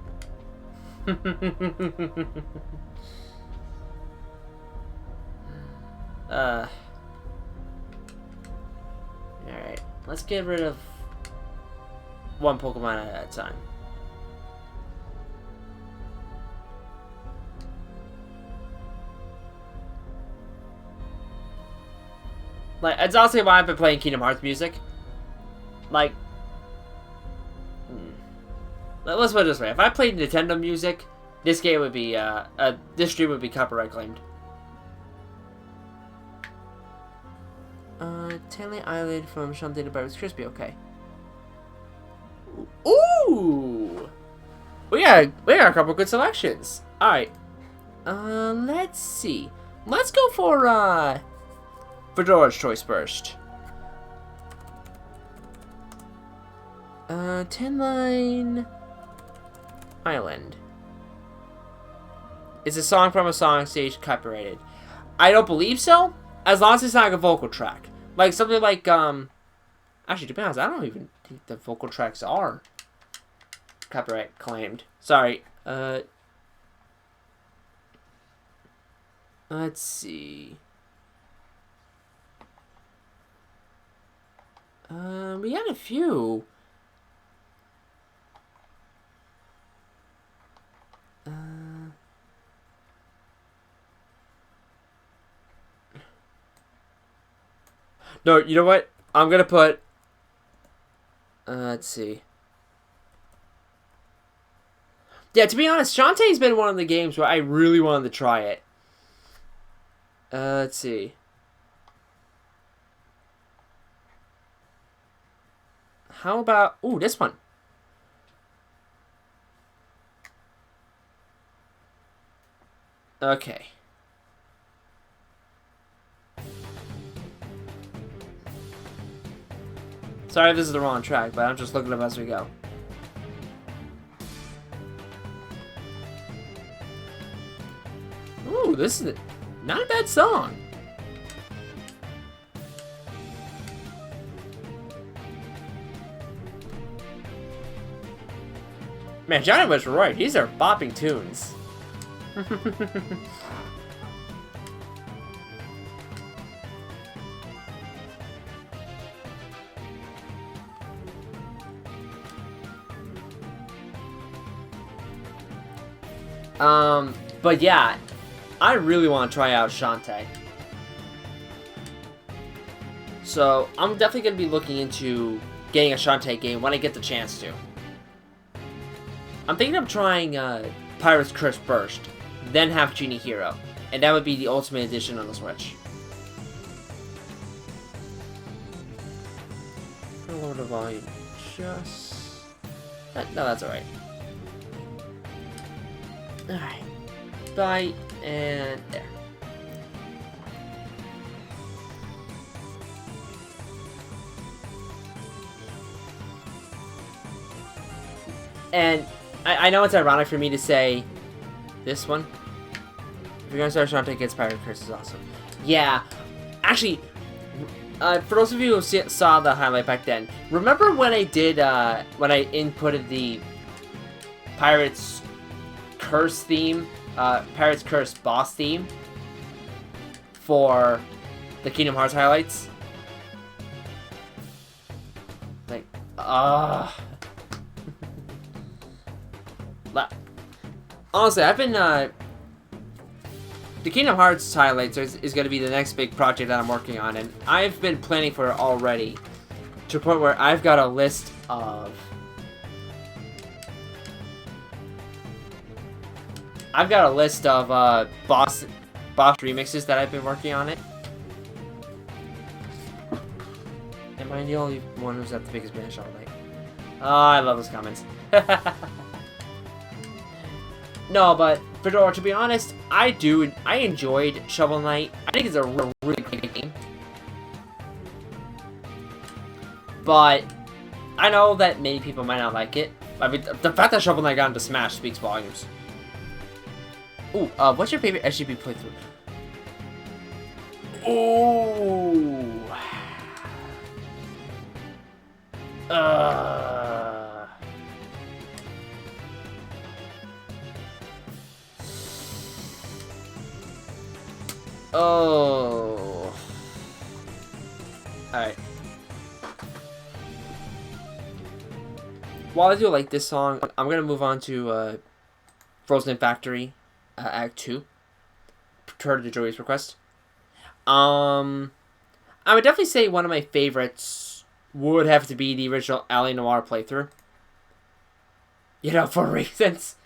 Alright, let's get rid of one Pokemon at a time. Like, it's honestly why I've been playing Kingdom Hearts music. Like, let's put it this way: if I played Nintendo music, this game would be this stream would be copyright claimed. Tanley Island from Something About It's Crispy. Okay. Ooh, we got a couple good selections. All right. Let's see. Let's go for Fedora's choice first. Tanline Island. Is a song from a song stage copyrighted? I don't believe so. As long as it's not like a vocal track. Like something like, actually, to be honest, I don't even think the vocal tracks are copyright claimed. Sorry. Let's see. We had a few. No, you know what? I'm gonna put. Let's see. Yeah, to be honest, Shantae's been one of the games where I really wanted to try it. Let's see. How about... Ooh, this one. Okay. Sorry if this is the wrong track, but I'm just looking up as we go. Ooh, this is not a bad song. Man, Johnny was right. These are bopping tunes. But yeah, I really want to try out Shantae. So, I'm definitely going to be looking into getting a Shantae game when I get the chance to. I'm thinking of trying Pirate's Curse first, then Half Genie Hero, and that would be the Ultimate Edition on the Switch. Lower the volume just... No, that's alright. Alright. Bye, and there. And I know it's ironic for me to say this one. If you're gonna start Shantae Kids, Pirate Curse is awesome. Yeah, actually, for those of you who saw the highlight back then, remember when I did when I inputted the Pirates Curse theme, Pirates Curse boss theme for the Kingdom Hearts highlights? Like, Honestly, I've been, the Kingdom Hearts highlights is going to be the next big project that I'm working on, and I've been planning for it already, to a point where I've got a list of... boss remixes that I've been working on it. Am I the only one who's at the biggest Spanish all night? Oh, I love those comments. No, but Fedora, to be honest, I enjoyed Shovel Knight. I think it's a really good game. But I know that many people might not like it. I mean, the fact that Shovel Knight got into Smash speaks volumes. Ooh, what's your favorite SGP playthrough? Ooh. Oh. Alright. While I do like this song, I'm gonna move on to Frozen Factory, Act 2. Per the Joey's request. I would definitely say one of my favorites would have to be the original Alley Noir playthrough. You know, for reasons.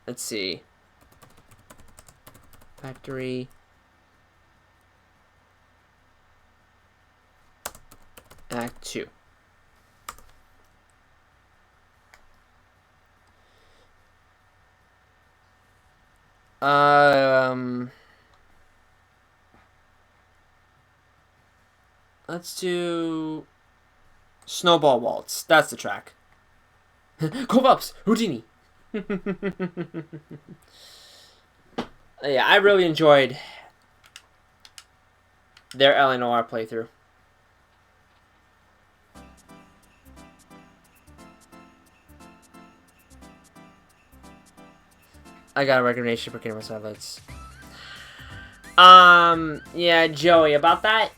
Let's see. Factory. Act 2. Let's do Snowball Waltz. That's the track. Kovaps! Houdini! Yeah, I really enjoyed their Eleanor playthrough. I got a recommendation for Kingdom Hearts highlights. Yeah, Joey, about that,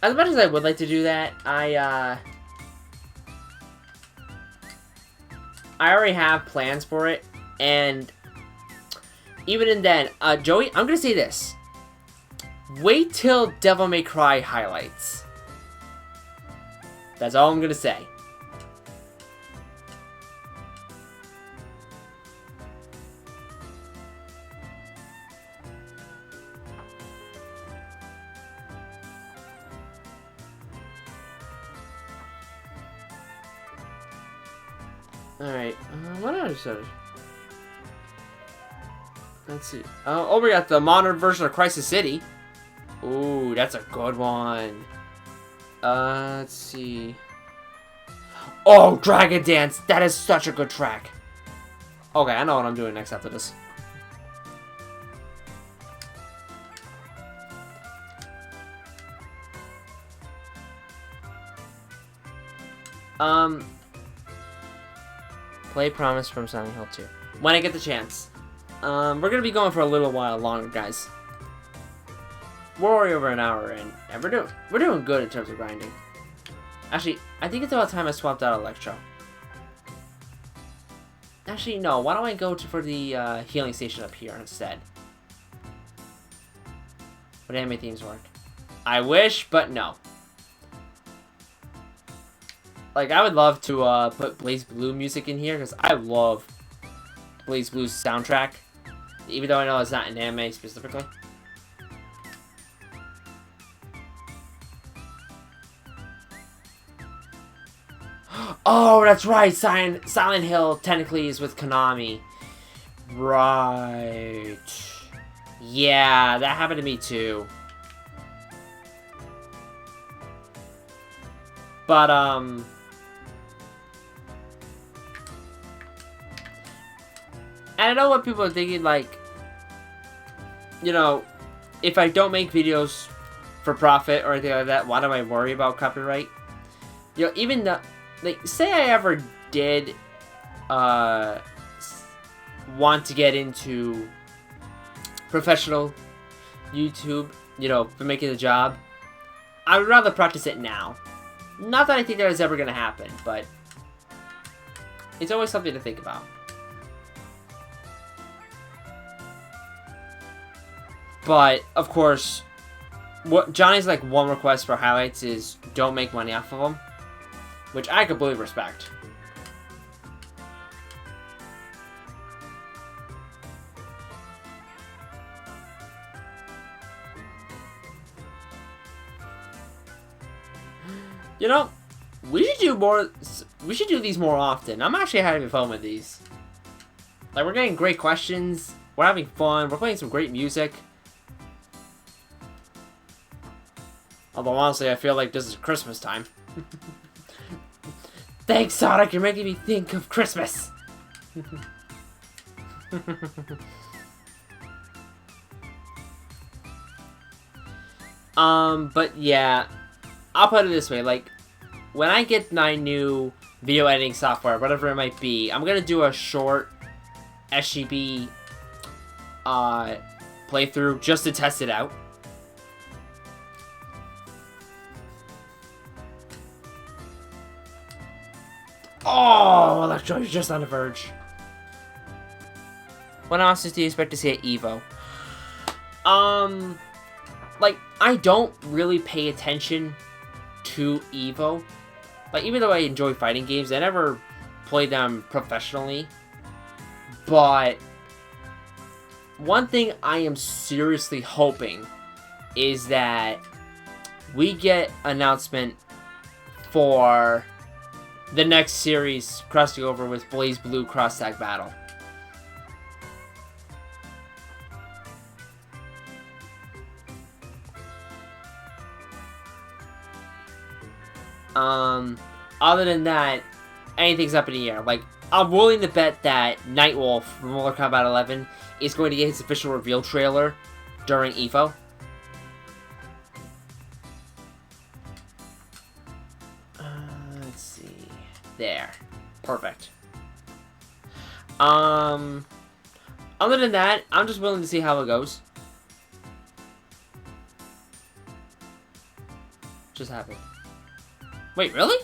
as much as I would like to do that, I already have plans for it, and even in then, Joey, I'm gonna say this. Wait till Devil May Cry highlights. That's all I'm gonna say. Alright, what other stuff? Let's see. Oh, we got the modern version of Crisis City. Ooh, that's a good one. Let's see. Oh, Dragon Dance! That is such a good track. Okay, I know what I'm doing next after this. Play Promise from Silent Hill 2. When I get the chance. We're gonna be going for a little while longer, guys. We're already over an hour in, and we're doing good in terms of grinding. Actually, I think it's about time I swapped out Electro. Actually, no. Why don't I go for the healing station up here instead? Would anime themes work? I wish, but no. Like, I would love to put Blaze Blue music in here, because I love Blaze Blue's soundtrack. Even though I know it's not an anime specifically. Oh, that's right! Silent Hill technically is with Konami. Right. Yeah, that happened to me too. But, and I know what people are thinking, like, you know, if I don't make videos for profit or anything like that, why do I worry about copyright? You know, even the, like, say I ever did, want to get into professional YouTube, you know, for making a job, I would rather practice it now. Not that I think that is ever going to happen, but it's always something to think about. But, of course, what Johnny's, like, one request for highlights is don't make money off of them. Which I completely respect. You know, we should do more. We should do these more often. I'm actually having fun with these. Like, we're getting great questions. We're having fun. We're playing some great music. Although, honestly, I feel like this is Christmas time. Thanks, Sonic. You're making me think of Christmas. But yeah, I'll put it this way. Like, when I get my new video editing software, whatever it might be, I'm gonna do a short SGB playthrough just to test it out. Oh, Electro, you're just on the verge. What else do you expect to see at EVO? Like, I don't really pay attention to EVO. Like, even though I enjoy fighting games, I never play them professionally. But one thing I am seriously hoping is that we get announcement for the next series crossing over with Blaze Blue Cross Tag Battle. Other than that, anything's up in the air. Like, I'm willing to bet that Nightwolf from Mortal Kombat 11 is going to get his official reveal trailer during EVO. Let's see. There. Perfect. Other than that, I'm just willing to see how it goes. Just happened. Wait, really?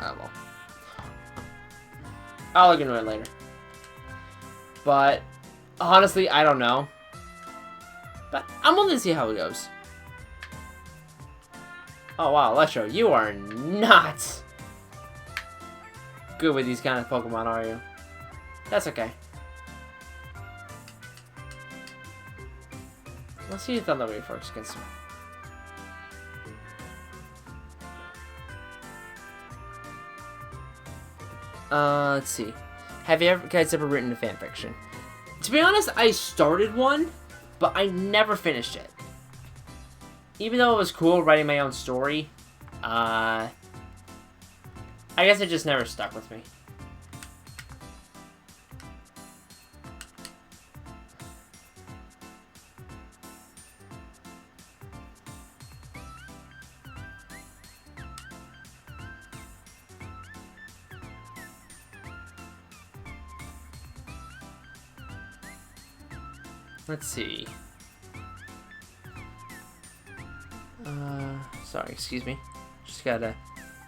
Oh, well. I'll look into it later. But, honestly, I don't know. But I'm willing to see how it goes. Oh, wow, Electro, you are not good with these kind of Pokemon, are you? That's okay. Let's see if Thunder Wave works against him. Let's see. Have you guys ever written a fanfiction? To be honest, I started one, but I never finished it. Even though it was cool writing my own story, I guess it just never stuck with me. Let's see. Sorry, excuse me. Just gotta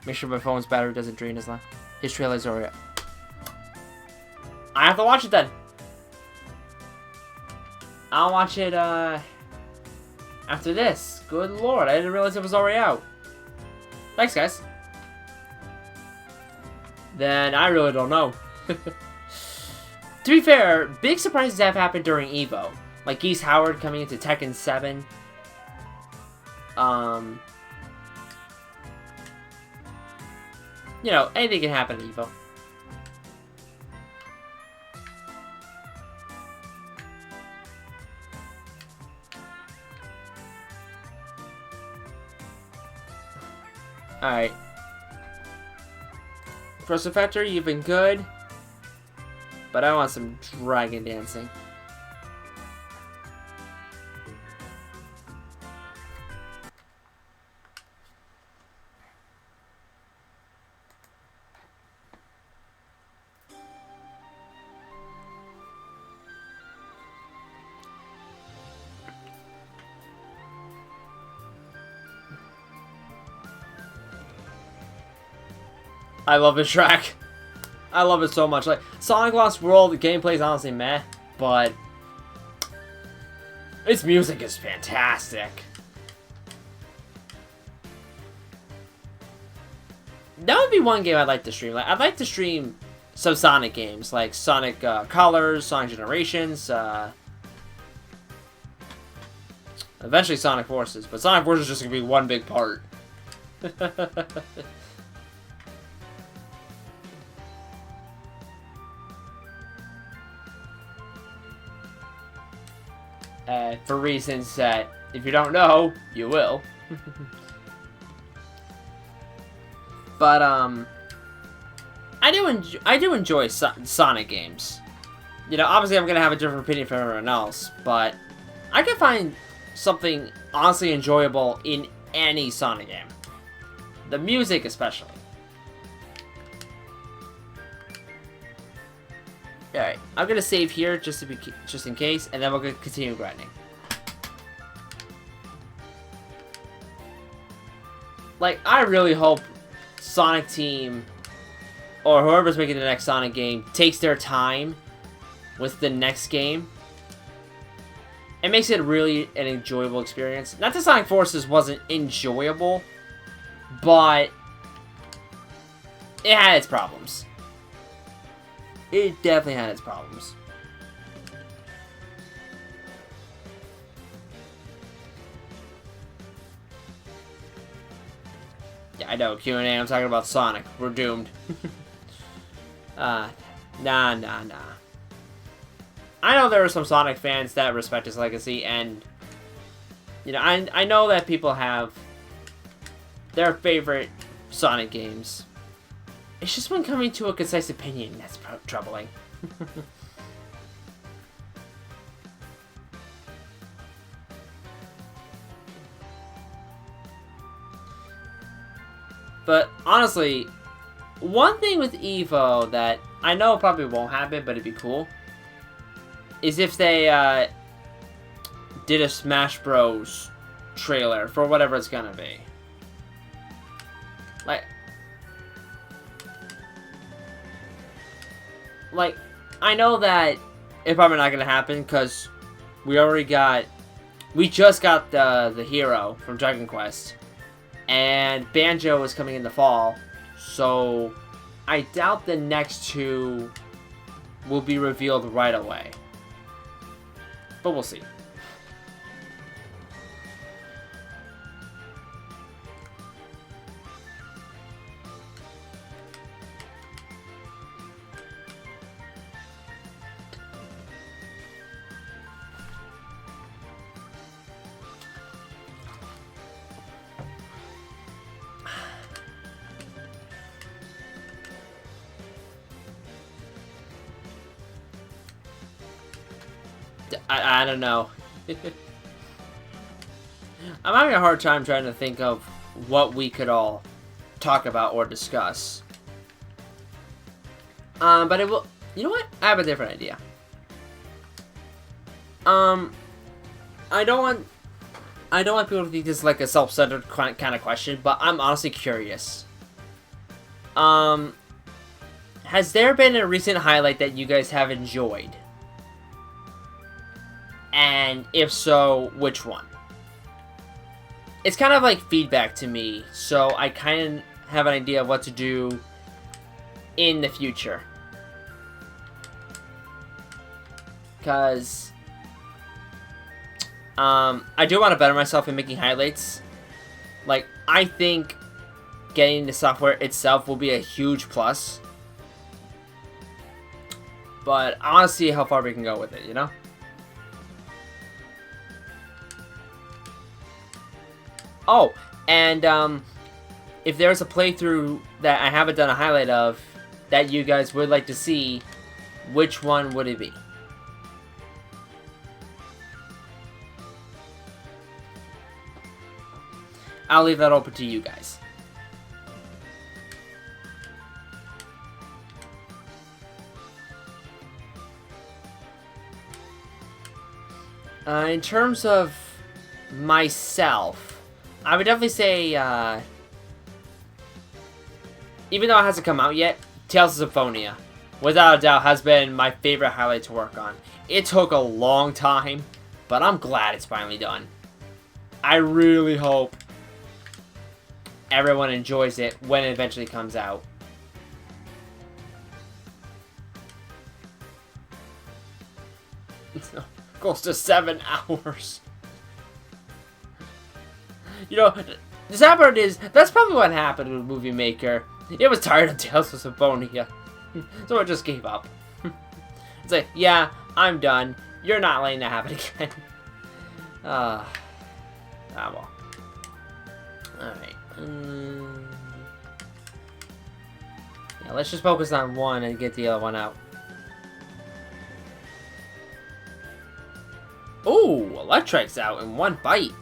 make sure my phone's battery doesn't drain as long. His trailer's already up. I have to watch it then. I'll watch it, after this. Good lord, I didn't realize it was already out. Thanks, guys. Then I really don't know. To be fair, big surprises have happened during EVO. Like Geese Howard coming into Tekken 7. You know, anything can happen in Evo. Alright. Frozen Factory, you've been good. But I want some dragon dancing. I love this track. I love it so much. Like, Sonic Lost World, the gameplay is honestly meh, but its music is fantastic. That would be one game I'd like to stream. Like, I'd like to stream some Sonic games, like Sonic Colors, Sonic Generations, eventually Sonic Forces, but Sonic Forces is just gonna be one big part. For reasons that, if you don't know, you will. But, I do enjoy Sonic games. You know, obviously I'm gonna have a different opinion from everyone else, but I can find something honestly enjoyable in any Sonic game. The music especially. Alright, I'm gonna save here just in case, and then we're gonna continue grinding. Like, I really hope Sonic Team, or whoever's making the next Sonic game, takes their time with the next game. It makes it really an enjoyable experience. Not that Sonic Forces wasn't enjoyable, but it had its problems. It definitely had its problems. Yeah, I know, Q&A, I'm talking about Sonic. We're doomed. Nah. I know there are some Sonic fans that respect his legacy, and, you know, I know that people have their favorite Sonic games. It's just when coming to a concise opinion that's troubling. But honestly, one thing with Evo that I know probably won't happen, but it'd be cool, is if they did a Smash Bros. Trailer for whatever it's gonna be. Like, I know that it's probably not gonna happen because we just got the hero from Dragon Quest, and Banjo is coming in the fall, so I doubt the next two will be revealed right away. But we'll see. I don't know. I'm having a hard time trying to think of what we could all talk about or discuss. But it will. You know what? I have a different idea. I don't want people to think this is like a self-centered kind of question, but I'm honestly curious. Has there been a recent highlight that you guys have enjoyed? And if so, which one? It's kind of like feedback to me, so I kind of have an idea of what to do in the future. Because I do want to better myself in making highlights. Like, I think getting the software itself will be a huge plus. But I want to see how far we can go with it, you know? Oh, and if there's a playthrough that I haven't done a highlight of that you guys would like to see, which one would it be? I'll leave that open to you guys. In terms of myself, I would definitely say, even though it hasn't come out yet, Tales of Symphonia, without a doubt, has been my favorite highlight to work on. It took a long time, but I'm glad it's finally done. I really hope everyone enjoys it when it eventually comes out. Close to 7 hours. You know, the sad part is, that's probably what happened with Movie Maker. It was tired of Tales of Symphonia, so it just gave up. It's like, yeah, I'm done. You're not letting that happen again. Well. Alright. Yeah, let's just focus on one and get the other one out. Ooh, Electric's out in one bite.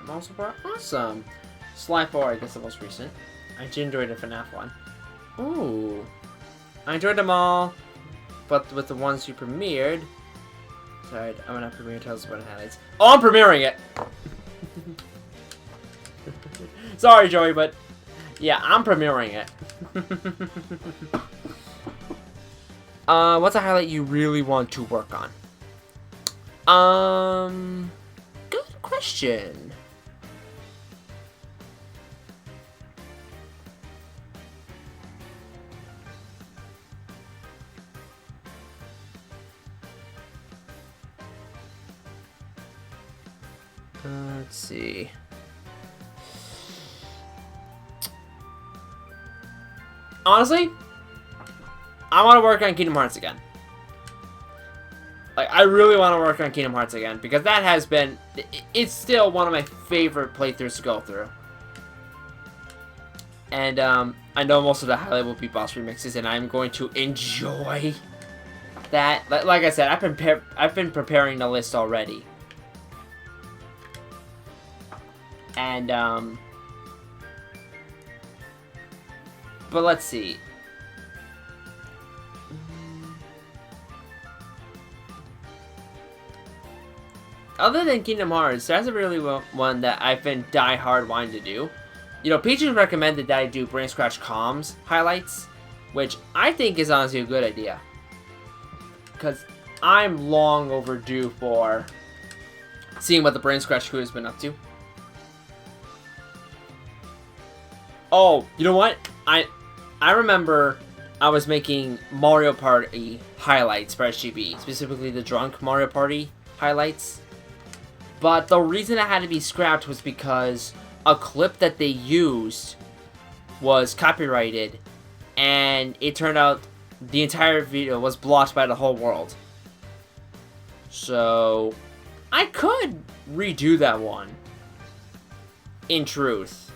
Also awesome. Sly 4, I guess the most recent. I did enjoy the FNAF one. Ooh. I enjoyed them all, but with the ones you premiered. Sorry, I'm gonna premiere Tales of Highlights. Oh, I'm premiering it! Sorry, Joey, but yeah, I'm premiering it. What's a highlight you really want to work on? Good question. Let's see. Honestly, I want to work on Kingdom Hearts again. Like, I really want to work on Kingdom Hearts again, because that has been, it's still one of my favorite playthroughs to go through. And, I know most of the highlight will be boss remixes, and I'm going to enjoy that. Like I said, I've been preparing the list already. And, but let's see. Other than Kingdom Hearts, there hasn't really one that I've been die-hard wanting to do. You know, Peaches recommended that I do Brain Scratch Comms highlights, which I think is honestly a good idea. Because I'm long overdue for seeing what the Brain Scratch crew has been up to. Oh, you know what? I remember I was making Mario Party highlights for SGB, specifically the drunk Mario Party highlights. But the reason it had to be scrapped was because a clip that they used was copyrighted, and it turned out the entire video was blocked by the whole world. So I could redo that one, in truth.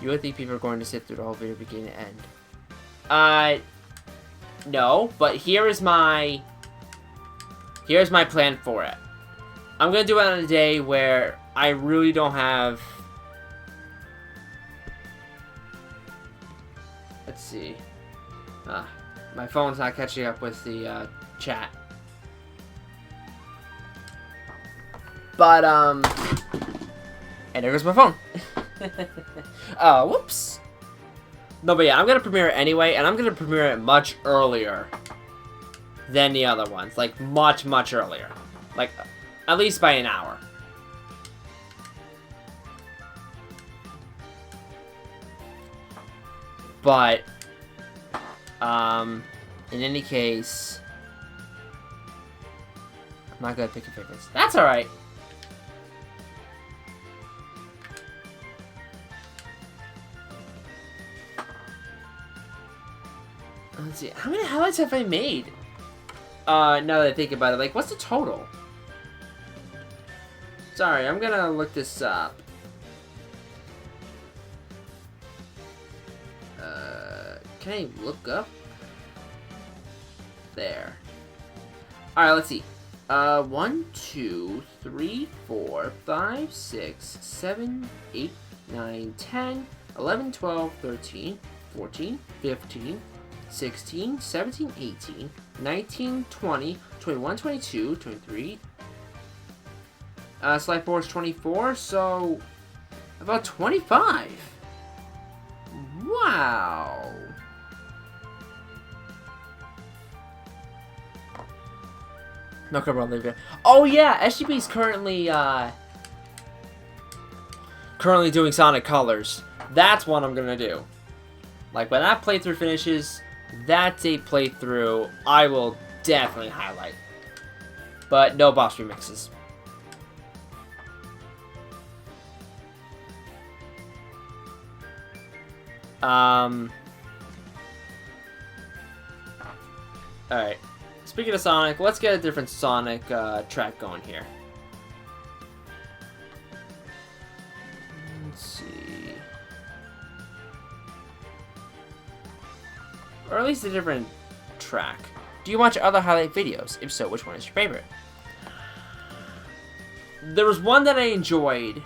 You would think people are going to sit through the whole video beginning to end. No, but here's my plan for it. I'm gonna do it on a day where I really don't have. Let's see. My phone's not catching up with the chat. But and there goes my phone. Oh, whoops. No, but yeah, I'm gonna premiere it anyway, and I'm gonna premiere it much earlier than the other ones. Like, much, much earlier. Like, at least by an hour. But, in any case, I'm not good at picking favorites. That's alright. Let's see, how many highlights have I made? Now that I think about it, like, what's the total? Sorry, I'm gonna look this up. Can I look up? There. Alright, let's see. 1, 2, 3, 4, 5, 6, 7, 8, 9, 10, 11, 12, 13, 14, 15, 16, 17, 18, 19, 20, 21, 22, 23. Slide 4 is 24, so about 25. Wow. No cover on the video. Oh yeah, SGB is currently doing Sonic Colors. That's what I'm gonna do. Like, when that playthrough finishes, that's a playthrough I will definitely highlight. But no boss remixes. Alright. Speaking of Sonic, let's get a different Sonic track going here. Let's see. Or at least a different track. Do you watch other highlight videos? If so, which one is your favorite? There was one that I enjoyed,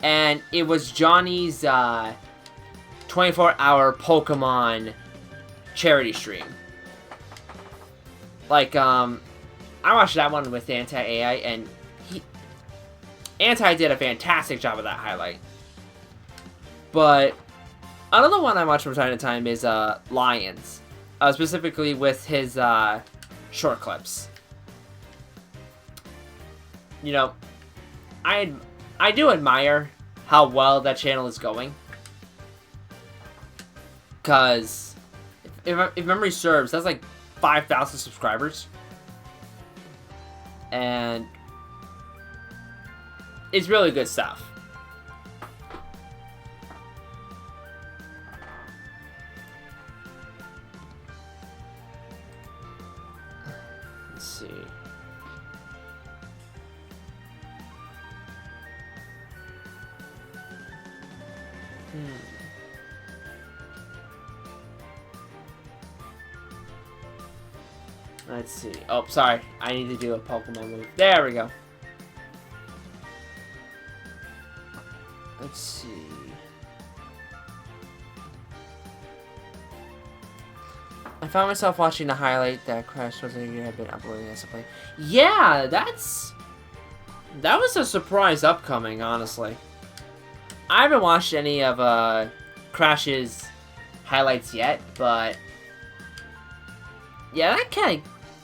and it was Johnny's 24-hour Pokemon charity stream. Like, I watched that one with Anti-AI, and Anti did a fantastic job of that highlight. But another one I watch from time to time is Lions, specifically with his short clips. You know, I do admire how well that channel is going, cause if memory serves, that's like 5,000 subscribers, and it's really good stuff. Let's see. Let's see. Oh, sorry. I need to do a Pokemon move. There we go. Let's see. I found myself watching the highlight that Crash was had been uploading as a play. Yeah, that was a surprise upcoming, honestly. I haven't watched any of Crash's highlights yet, but yeah,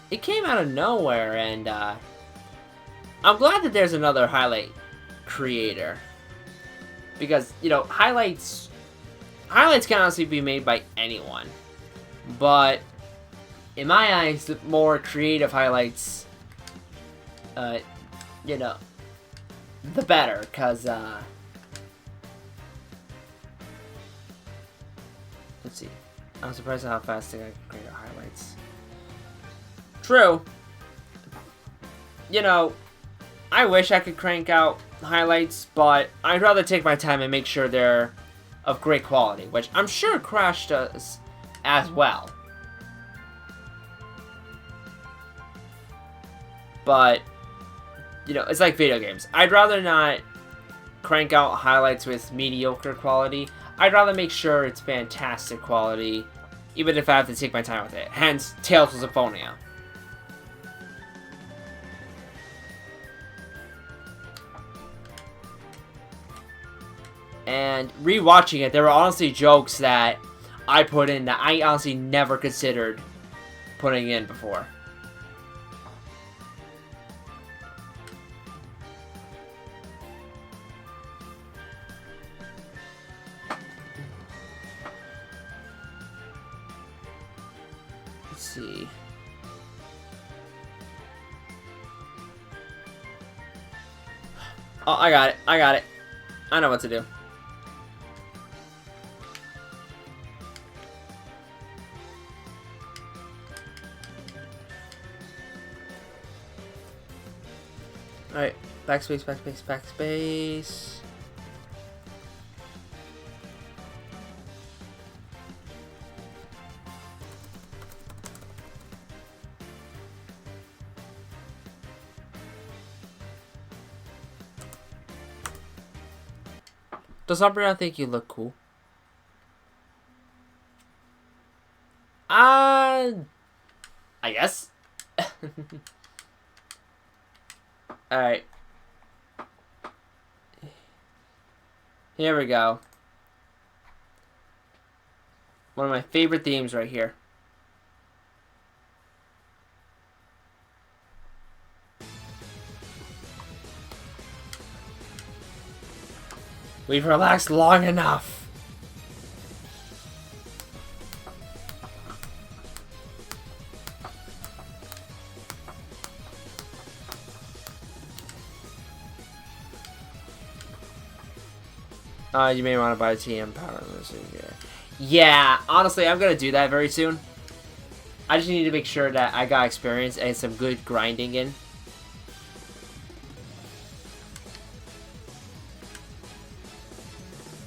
it came out of nowhere, and I'm glad that there's another highlight creator, because, you know, highlights can honestly be made by anyone, but in my eyes, the more creative highlights, you know, the better, because let's see. I'm surprised at how fast I can create highlights. True. You know, I wish I could crank out highlights, but I'd rather take my time and make sure they're of great quality, which I'm sure Crash does as well. But, you know, it's like video games. I'd rather not crank out highlights with mediocre quality. I'd rather make sure it's fantastic quality, even if I have to take my time with it. Hence, Tales of Symphonia. And rewatching it, there were honestly jokes that I put in that I honestly never considered putting in before. Let's see. Oh, I got it. I got it. I know what to do. Alright. Backspace, backspace, backspace. Does Umbreon think you look cool? I guess. Alright. Here we go. One of my favorite themes right here. We've relaxed long enough. You may want to buy a TM power. Yeah, honestly, I'm gonna do that very soon. I just need to make sure that I got experience and some good grinding in.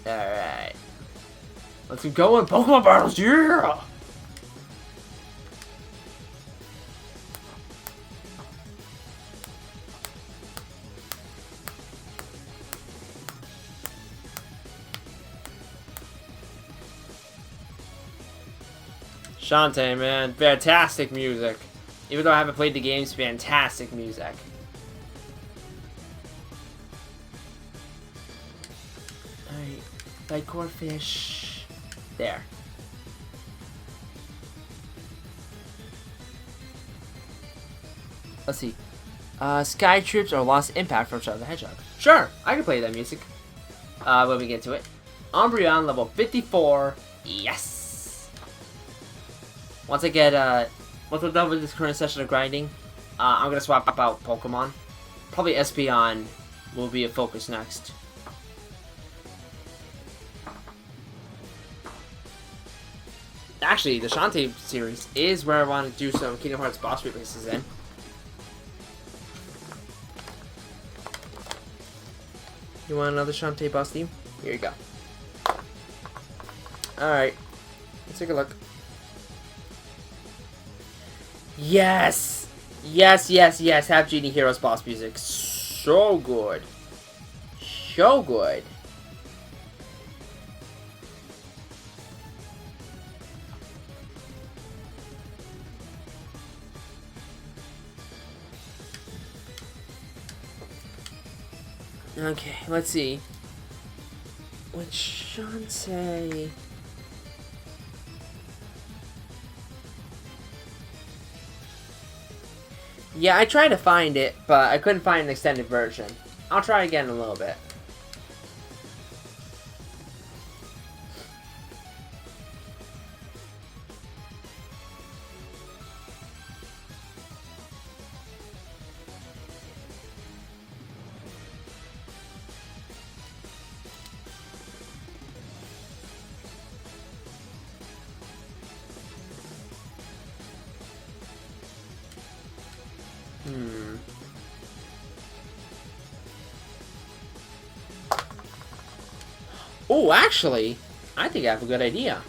Alright. Let's keep going. Pokemon battles, yeah! Shantae, man. Fantastic music. Even though I haven't played the games, fantastic music. Alright. Bicore fish. There. Let's see. Sky Troops or Lost Impact from Shadow the Hedgehog. Sure, I can play that music. When we get to it. Umbreon level 54. Yes! Once I get, once I'm done with this current session of grinding, I'm gonna swap out Pokemon. Probably Espeon will be a focus next. Actually, the Shantae series is where I want to do some Kingdom Hearts boss releases in. You want another Shantae boss theme? Here you go. Alright. Let's take a look. Yes! Yes, yes, yes. Have Genie Heroes boss music. So good. So good. Okay, let's see. What Shantae... Yeah, I tried to find it, but I couldn't find an extended version. I'll try again in a little bit. Oh, actually, I think I have a good idea.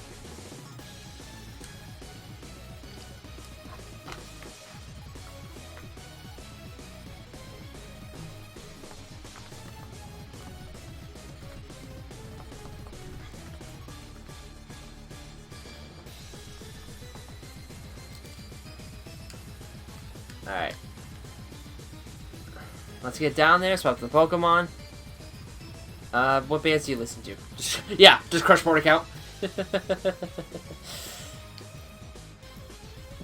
Alright. Let's get down there, swap the Pokemon. What bands do you listen to? Yeah, does Crushboard count?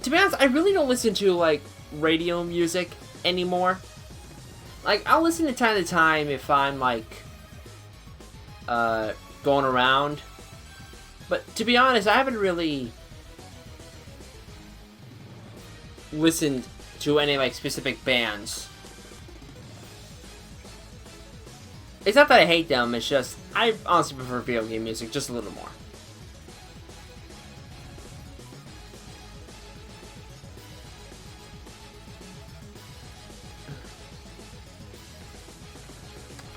To be honest, I really don't listen to, like, radio music anymore. Like, I'll listen to time to time if I'm, like, going around. But to be honest, I haven't really listened to any, like, specific bands. It's not that I hate them, it's just, I honestly prefer video game music just a little more.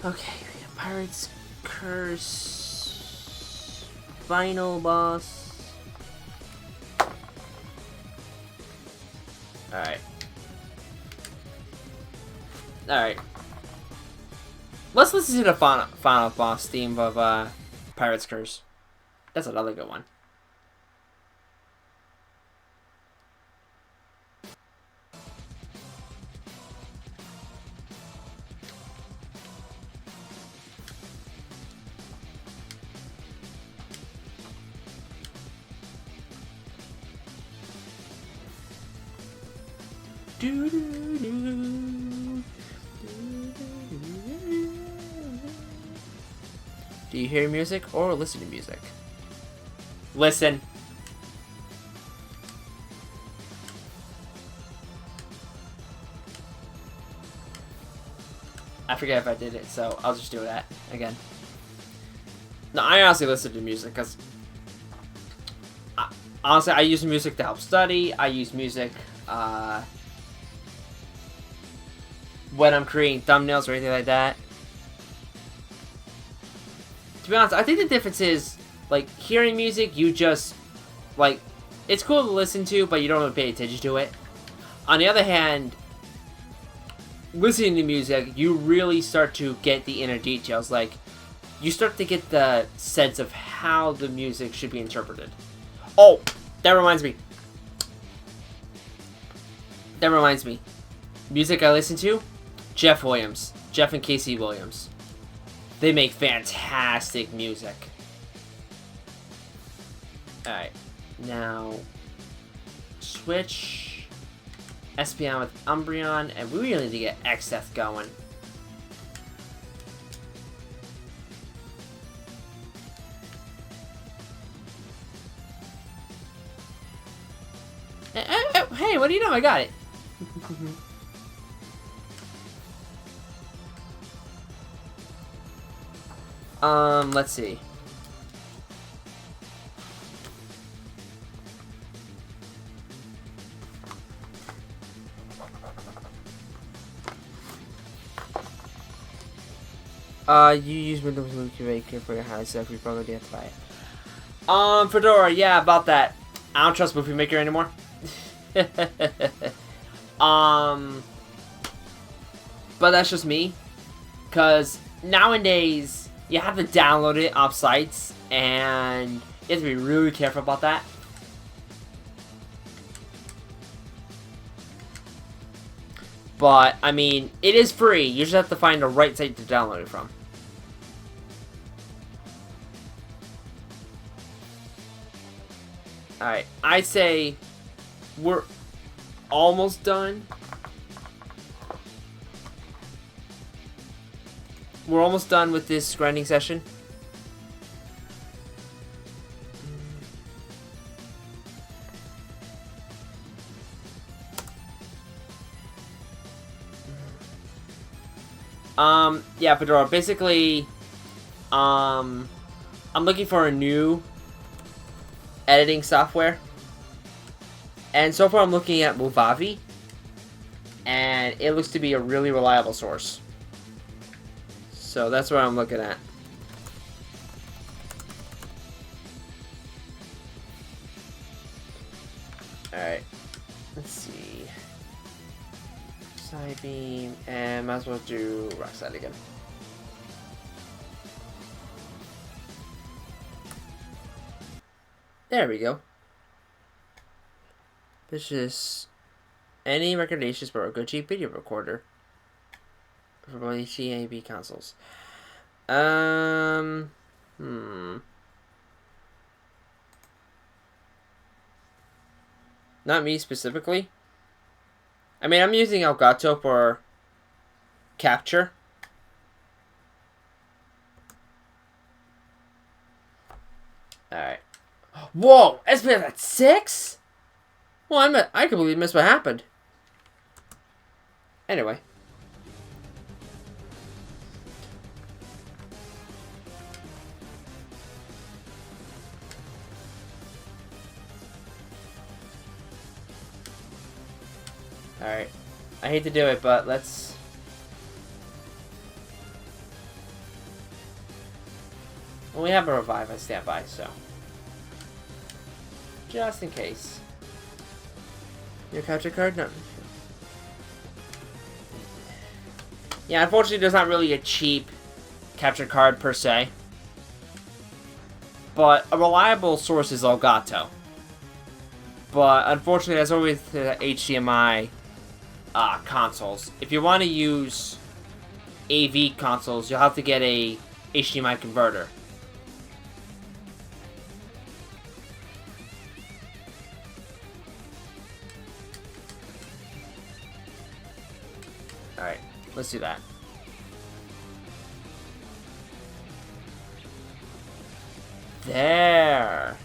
Okay, we got Pirate's Curse, Final Boss. Alright. Alright. Let's listen to the final boss theme of Pirate's Curse. That's another good one. Do you hear music or listen to music? Listen. I forget if I did it, so I'll just do that again. No, I honestly listen to music because honestly, I use music to help study. I use music when I'm creating thumbnails or anything like that. To be honest, I think the difference is, like, hearing music, you just, like, it's cool to listen to, but you don't really pay attention to it. On the other hand, listening to music, you really start to get the inner details. Like, you start to get the sense of how the music should be interpreted. Oh, that reminds me. Music I listen to? Jeff Williams. Jeff and Casey Williams. They make fantastic music. Alright. Now, switch Espeon with Umbreon, and we really need to get Xdeath going. Hey, what do you know? I got it. Let's see. You use Windows Movie for your high stuff, you probably have to buy it. Fedora, yeah, about that. I don't trust Movie Maker anymore. But that's just me. Cause nowadays, you have to download it off sites, and you have to be really careful about that. But, I mean, it is free. You just have to find the right site to download it from. Alright, I say we're almost done. We're almost done with this grinding session. Yeah, Fedora, basically, I'm looking for a new editing software. And so far I'm looking at Movavi, and it looks to be a really reliable source. So that's what I'm looking at. Alright, let's see. Psybeam, and might as well do Rock Slide again. There we go. This is any recommendations for a good cheap video recorder for both HD and AB consoles. Not me specifically. I mean, I'm using Elgato for capture. Alright. Whoa! SPS at 6? Well, I completely missed what happened. Anyway. Alright. I hate to do it, but let's... Well, we have a revive on standby, so... Just in case. Your capture card? No. Yeah, unfortunately there's not really a cheap capture card per se. But a reliable source is Elgato. But unfortunately that's always the HDMI consoles. If you want to use AV consoles, you'll have to get a HDMI converter. Alright, let's do that. There.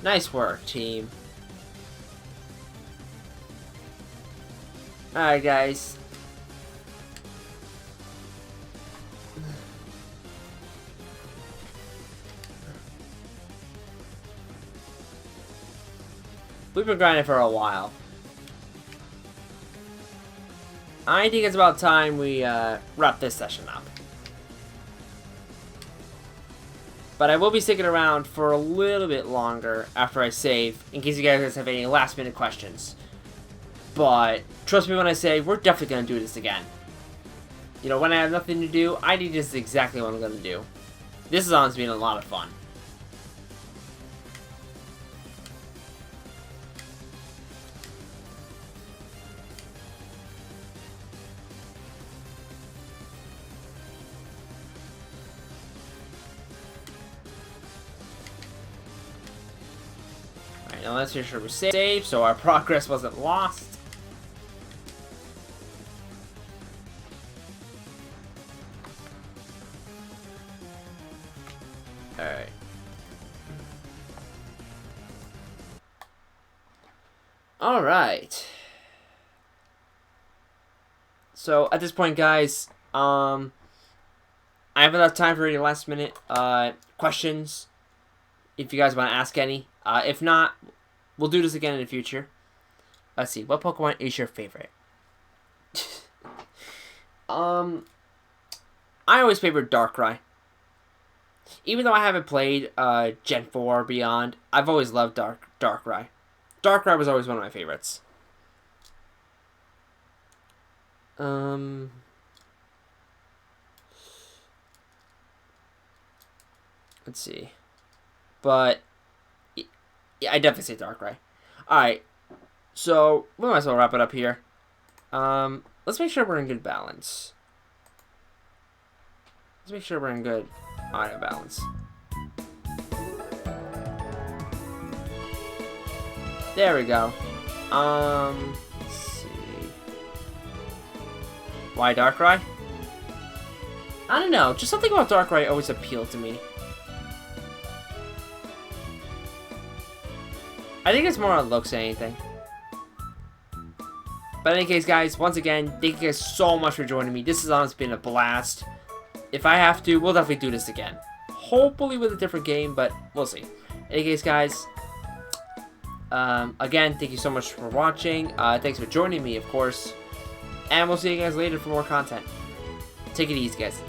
Nice work, team. Alright, guys. We've been grinding for a while. I think it's about time we wrap this session up. But I will be sticking around for a little bit longer after I save, in case you guys have any last minute questions. But trust me when I say, we're definitely going to do this again. You know, when I have nothing to do, I think this is exactly what I'm going to do. This is honestly been a lot of fun. Now let's make sure we're safe, so our progress wasn't lost. Alright. Alright. So, at this point, guys, I have enough time for any last minute questions, if you guys want to ask any. If not, we'll do this again in the future. Let's see. What Pokemon is your favorite? I always favored Darkrai. Even though I haven't played Gen 4 or beyond, I've always loved Darkrai. Darkrai was always one of my favorites. Let's see. But yeah, I definitely say Darkrai. Alright. So, we might as well wrap it up here. Let's make sure we're in good balance. Let's make sure we're in good audio balance. There we go. Let's see. Why Darkrai? I don't know. Just something about Darkrai always appealed to me. I think it's more on looks than anything. But in any case, guys, once again, thank you guys so much for joining me. This has honestly been a blast. If I have to, we'll definitely do this again. Hopefully with a different game, but we'll see. In any case, guys, again, thank you so much for watching. Thanks for joining me, of course. And we'll see you guys later for more content. Take it easy, guys.